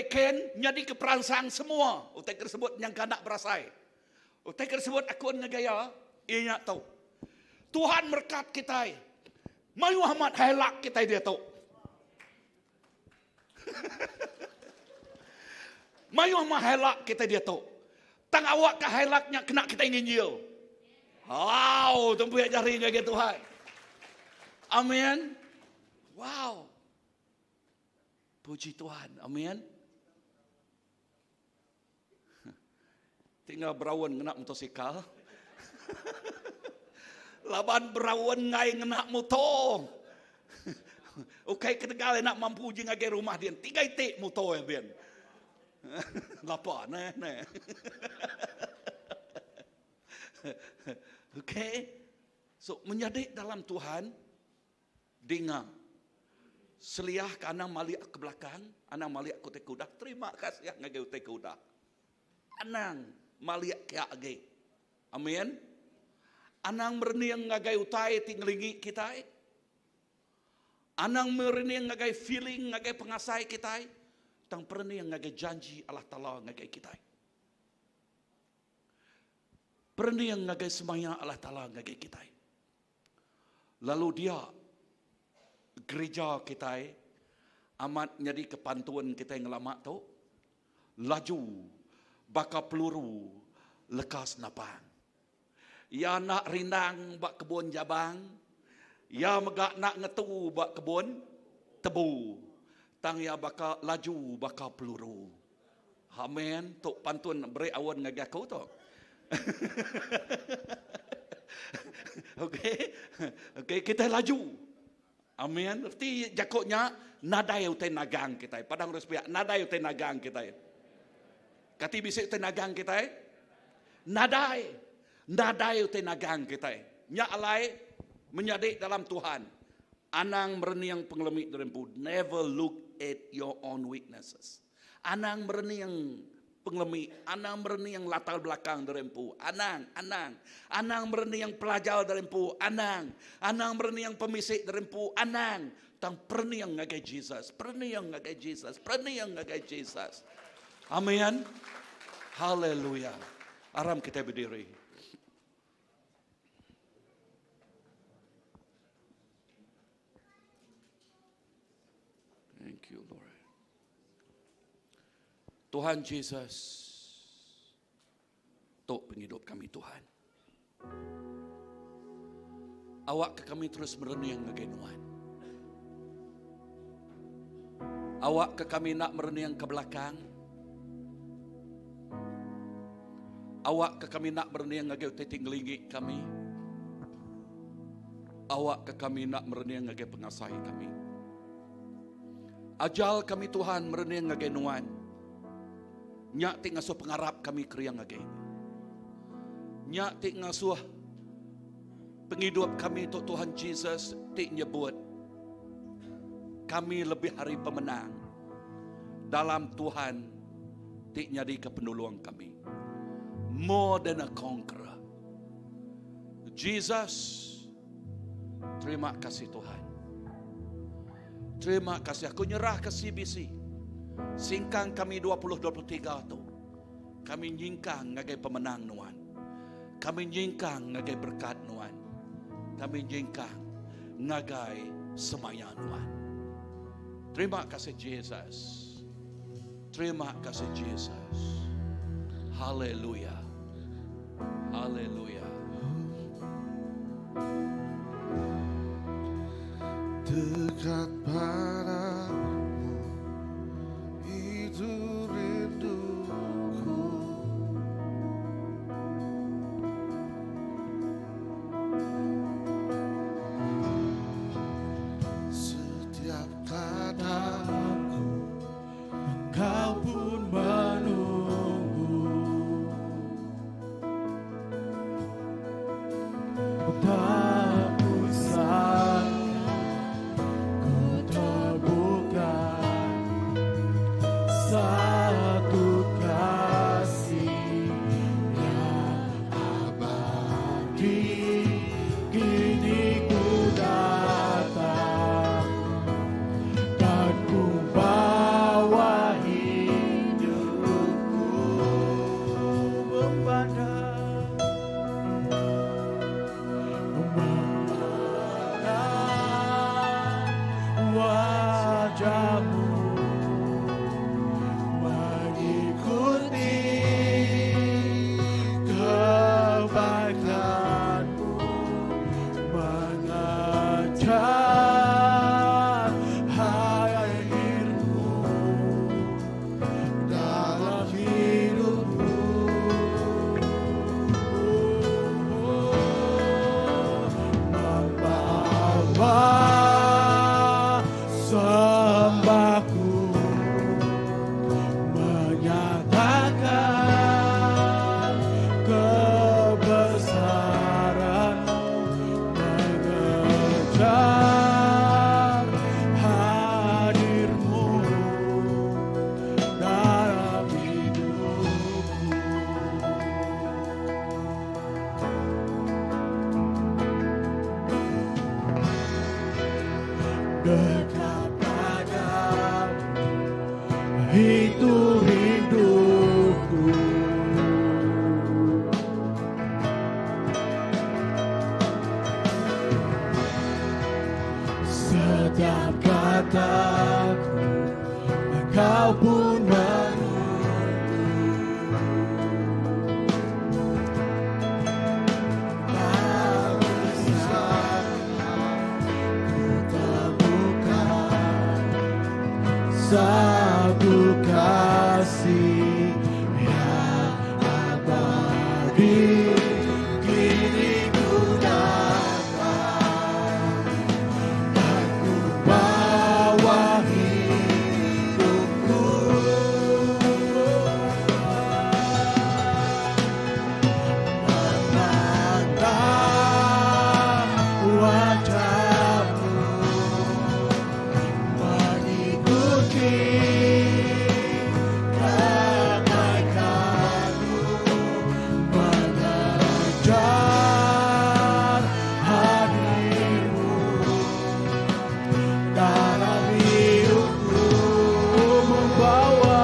ken nyadi ke perangsang semua. Utai tersebut yang kanak berasai. Utai tersebut akuan ngagaya. Ia tahu. Tuhan berkat kita. Mayu Ahmad helak kita dia tahu. Mayu Ahmad helak kita dia tahu. Tang awak ke helaknya kena kita nginjil. Wow, tempuh jari ngage Tuhan. Amin. Wow. Puji Tuhan. Amin. Tinggal berawan kena motosikal. Laban berawan ngai ngenak motor. Okay, ketegal nak mampu je ngagai rumah dia. 3 itik motor yang bian. Lapa, nah. Okay. So, menjadi dalam Tuhan, dengar. Seliah ke anang maliak ke belakang, anang maliak ke utai kuda. Terima kasih ngagai utai kuda. Anang maliak ke age. Amin. Anang merni yang ngagai utai tinglingi kita. Anang merni yang ngagai feeling, ngagai pengasai kita. Tang perni yang ngagai janji Allah Ta'ala ngagai kita. Perni yang ngagai semaya Allah Ta'ala ngagai kita. Lalu dia, gereja kita, amat nyadi kepantuan kita yang lama tu. Laju, baka peluru, lekas napang. Ya nak rindang bak kebun jabang. Ya megak nak ngetu bak kebun tebu. Tang ya baka laju baka peluru. Amen. Tok pantun beri awan ngagak kau tu. Okay, kita laju. Amen. Berarti jakoknya nadai utai nagang kita. Padang respia nadai utai nagang kita. Kati bisik utai nagang kita. Nadai utai nagang kita. Nya alai menyadik dalam Tuhan. Anang mereniang pengelemi derempu. Never look at your own weaknesses. Anang mereniang pengelemi. Anang mereniang latar belakang derempu. Anang mereniang pelajar derempu. Anang mereniang pemisik derempu. Anang tang perniang ngagai Jesus. Perniang ngagai Jesus. Amin. Haleluya. Aram kita berdiri. Thank you, Lord. Tuhan Yesus, tok penghidup kami Tuhan. Awak ke kami terus merenung ngegenuan. Awak ke kami nak merenung ke belakang. Awak ke kami nak merenung ngageu tetinggelingi kami. Awak ke kami nak merenung ngageu pengasai kami. Ajal kami Tuhan merenung ngagenuan. Nyak ti ngasuh pengarap kami kriang ngage. Nyak ti ngasuh penghidup kami untuk Tuhan Yesus ti nyebut kami lebih hari pemenang dalam Tuhan ti nyadi kepenolong kami. More than a conqueror. Jesus, terima kasih Tuhan. Terima kasih. Aku nyerah ke CBC. Singkang kami 2023 tu. Kami nyingkang ngagai pemenang nuan. Kami nyingkang ngagai berkat nuan. Kami nyingkang ngagai semaya nuan. Terima kasih Jesus. Terima kasih Jesus. Haleluya. Haleluya. Dekat padamu itu rinduku. Setiap kataku engkau pun menunggu. Tak usah ku terbuka satu kasih yang abadi. Kini ku datang dan ku bawa hidupku memandang wajahmu, mengikuti kebaikanmu, mengejar hadirmu dalam hidupku. Membawa sembahku, menyatakan kebesaran-Mu, mengejar hadir-Mu dalam hidupku. Dekat padamu itu rinduku. Setiap kataku engkau pun menunggu. Tak usah ku terbuka satu kasih yang abadi. Kini ku datang dan ku bawa hidupku. Memandang wajahmu, mengikuti kebaikanmu, mengejar hadirmu dalam hidupku. Membawa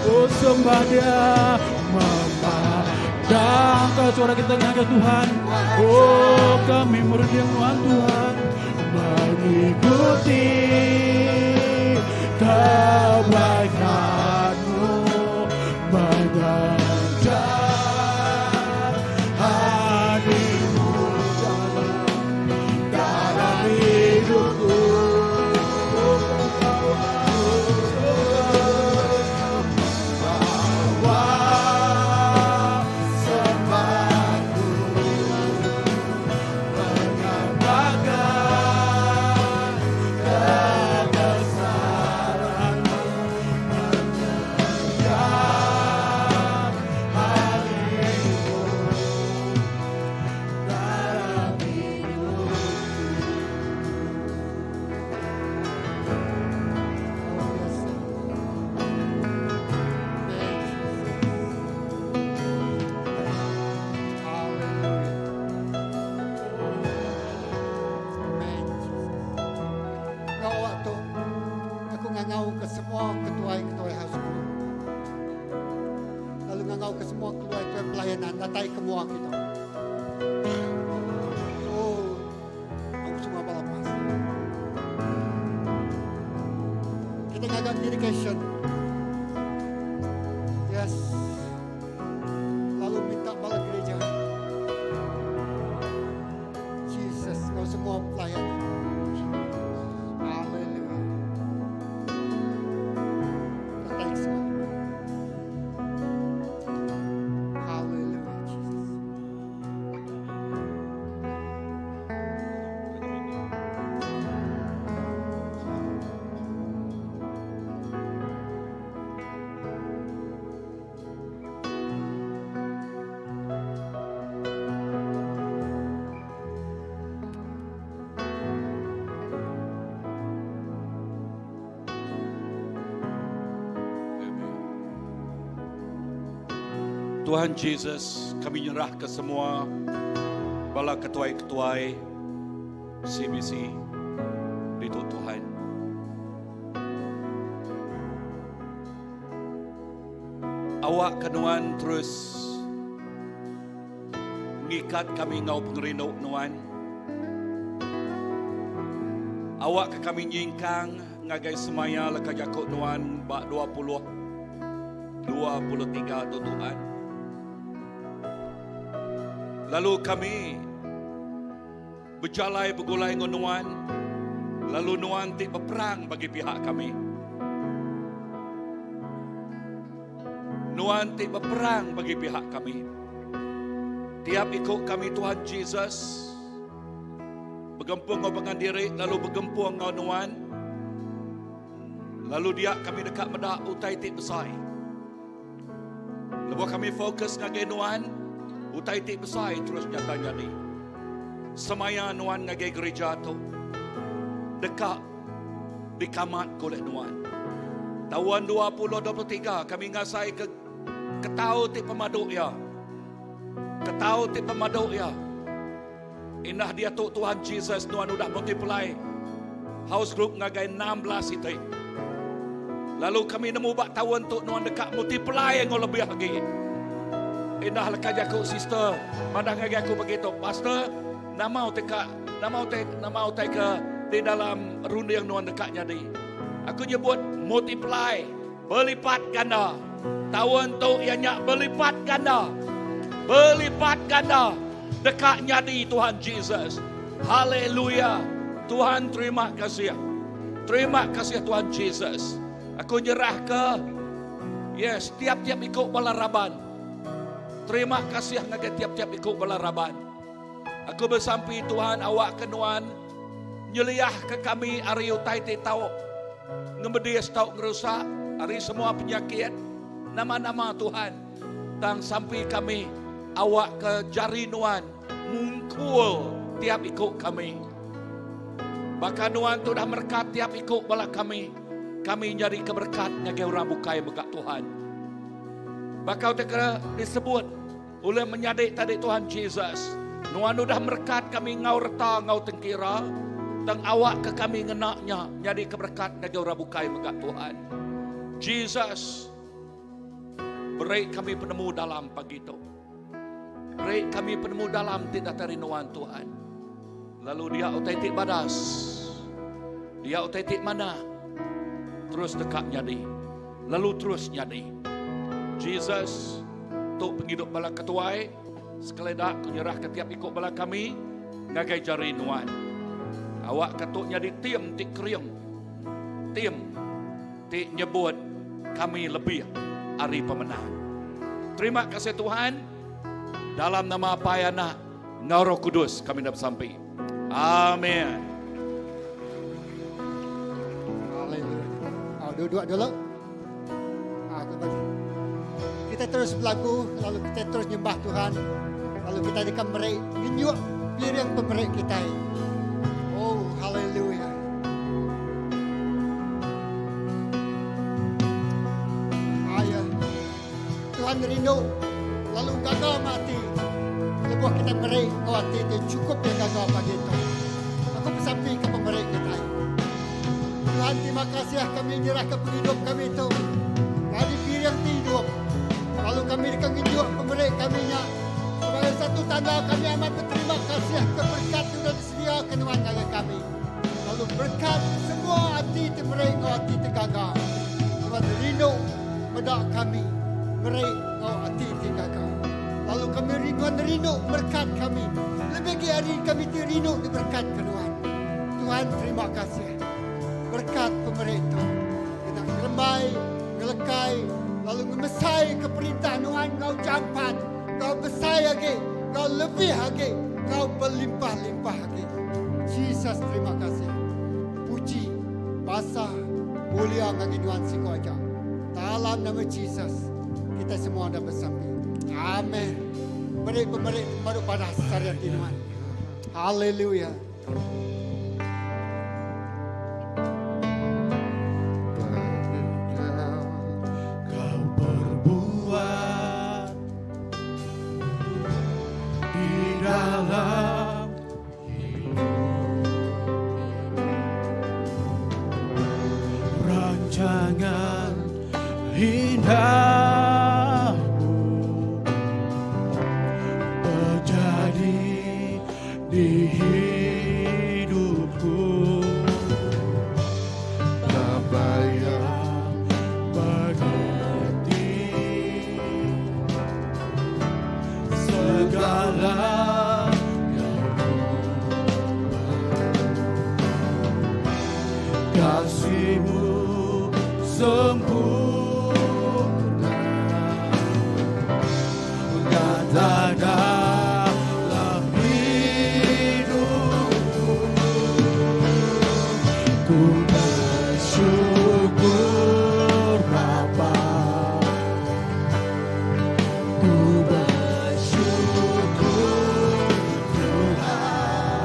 Oh sembah dia, memandang Angkat suara kita ngangkat Tuhan. Oh kami murid yang Tuhan Tuhan. mengikuti kebaikan-Mu, mengejar hadir-Mu dalam hidupku. Bawa sembahku, menambahkan kebesaran-Mu, mengejar hadir-Mu dalam hidupku. Kau waktu aku ngangau ke semua ketua-ketua house group. Lalu ngangau ke semua ketua-ketua pelayanan, datai ke semua kita. Oh, aku semua palapas. Kita ngagak dedication. Yes. Lalu minta bala gereja. Jesus, kau semua pelayanan. Hallelujah. Thanks, Lord. Hallelujah, Jesus. Tuhan Yesus, kami nyerah ke semua bala ketuai-ketuai CBC di Tuhan. Awak kenuan terus ngikat kami ngau pengerindau nuan. Awak ke kami nyingkang ngagai semaya leka jakut nuan bak 23 tu Tuhan. Lalu kami berjalai bergulai dengan nuan. Lalu nuan tik berperang bagi pihak kami. Nuan tik berperang bagi pihak kami. Tiap ikut kami Tuhan Yesus, bergempung dengan diri, lalu bergempung dengan nuan. Lalu dia kami dekat medak utai tik besai. Lepas kami fokus dengan nuan, utai tik besai terus nyata jadi. Semaya nuan ngagai gereja tu dekat dikamat oleh nuan. Tahun 2023 kami ngasai ke ketau tik pemaduk ya. Ketau tik pemaduk ya. Indah dia tu Tuhan Jesus nuan udah multiply. House group ngagai 16 itu. Lalu kami nemu bak tahun tu nuan dekat multiply yang lebih lagi. Indah lekaj aku sister, mandang lagi aku begitu. Pastor, namau te ke di dalam runda yang nuan dekatnya di. Aku nyebut multiply, berlipat ganda. Tahun tu ianya berlipat ganda. Berlipat ganda dekatnya di Tuhan Jesus. Haleluya. Tuhan terima kasih. Terima kasih Tuhan Jesus. Aku nyerah ke yes, tiap-tiap ikut balaraban. Terima kasih ngagai tiap-tiap ikut balaraban. Aku bersampi Tuhan awak kenuan nyeliah ke kami ari utai te tau ngemedias tau ngerusak ari semua penyakit nama-nama Tuhan tang sampai kami awak ke jari nuan mungkul tiap ikut kami. Bahkan nuan tu dah berkat tiap ikut bala kami jadi keberkat ngagai orang bukai bekat Tuhan. Bakau tekra disebut oleh menyadik tadi Tuhan Jesus. Nuan udah berkat kami ngau reta ngau tengkira. Dan awak ke kami ngenaknya. Jadi keberkat ngagai orang bukai bekat Tuhan. Jesus. Beri kami penemu dalam pagi itu. Beri kami penemu dalam tidak terinuan Tuhan. Lalu dia otentik badas. Dia otentik mana? Terus dekat nyadi. Lalu terus nyadi. Jesus, tuk penghidup bala ketuai, sekeledak kunyerah ketiap ikut bala kami, ngagai jari nuan. Awak katuk nyadi tim tik krieng. Tim tik nyebut kami lebih hari pemenang. Terima kasih Tuhan. Dalam nama Bapa Anak, Ngau Roh Kudus kami dapat sampai. Amin. Haleluya. Duduk dulu. Kita terus berlagu, lalu kita terus nyembah Tuhan, lalu kita akan merik, ngenyuk piring pemerik kita. Oh, haleluya. Ayah, Tuhan rindu, lalu gagal mati. Lepas kita merik, kau hati itu cukup yang gagal pagi itu. Aku bersamping ke pemerik kita. Tuhan, terima kasih kami menyerahkan hidup kami itu. Kami piring hidup. Lalu kami akan hidup pemerik kami nya. Sebagai satu tanda kami amat berterima kasih ke berkat yang sudah disediakan Tuhan kepada kami. Lalu berkat semua hati temerik kau hati tergagal. Tuhan rindu bedak kami. Merik kau hati tergagal. Lalu kami rindu berkat kami. Lebih hari kami rindu berkat Tuhan. Tuhan terima kasih. Berkat pemerik itu. Kita remai, ngelekai, lalu ngemesai ke perintah Tuhan kau campan. Kau besar lagi, kau lebih lagi, kau berlimpah-limpah lagi. Jesus terima kasih. Puji, basah, mulia bagi Tuhan siko aja. Dalam nama Jesus, kita semua dah bersama. Amin. Beri pemerik baru pada syariat Tuhan. Haleluya. Kau berbuat di dalam rancangan indahmu terjadi di hidupku. Bapa yang mengerti segala kasih-Mu sempurna dan dalam hidupku. Ku bersyukur Bapa, ku bersyukur Tuhan,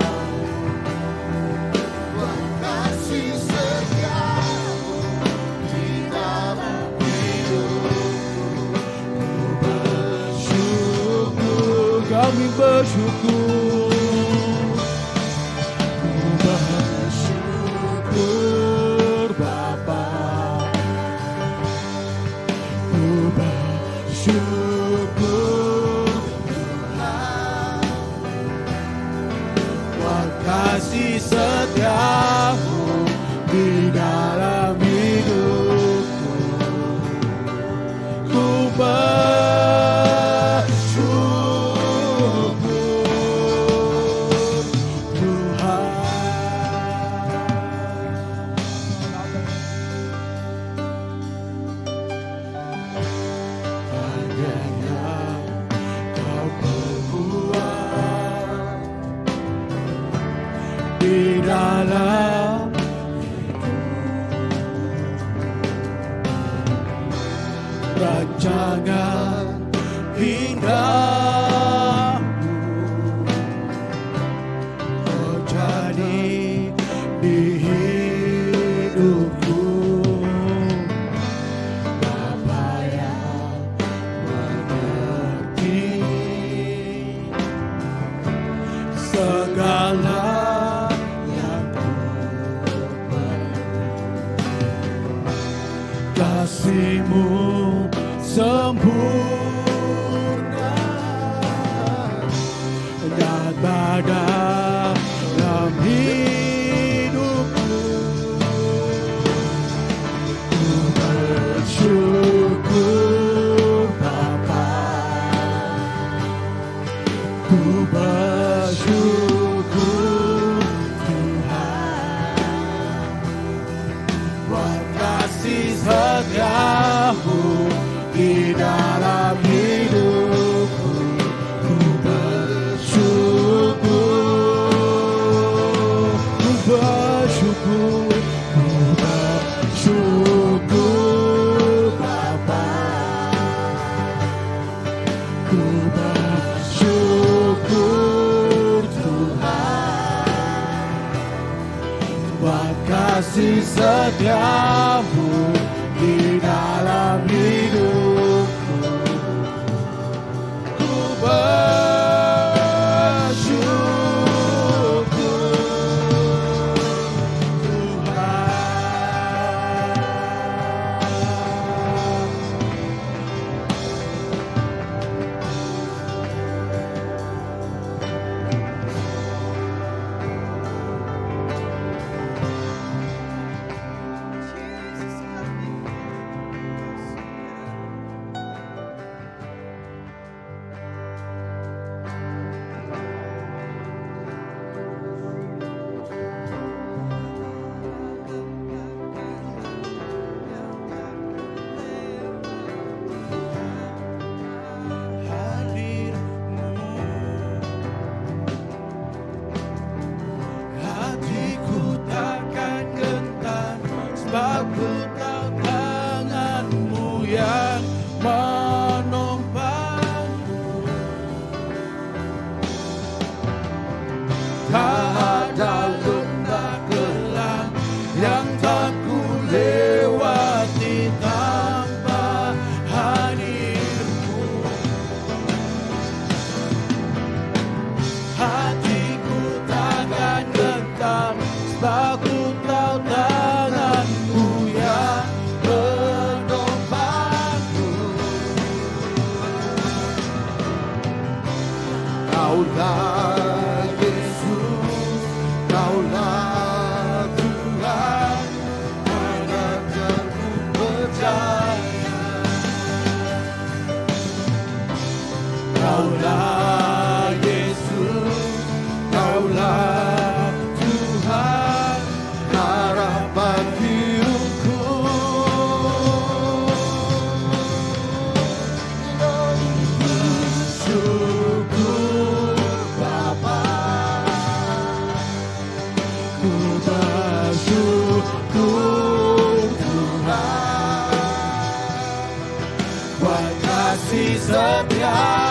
buat kasih setia-Mu di dalam hidupku. Ku bersyukur, kami bersyukur. Ku bersyukur Bapa, ku bersyukur Tuhan, buat kasih setia-Mu di dalam hidupku. Ku bersyukur Tuhan. Hanya Kau berbuat di dalam rancangan indahmu terjadi di hidupku. Bapa yang mengerti segala yang ku perlu. Kasih-Mu sempurna setiamu di dalam hidupku. Ku bersyukur hatiku takkan gentar, sebab ku tahu tanganmu yang menopangku. Tak ada lembah kelam yang tak ku lewati tanpa hadirmu. Hatiku takkan gentar, sebab ku tahu tanganmu yang menopangku. Kaulah Yesus, Kaulah Tuhan, hanya ku percaya. Kaulah Yesus, Kaulah Tuhan, harapan hidupku. Syukur Bapa, ku bersyukur Tuhan, buat kasih setia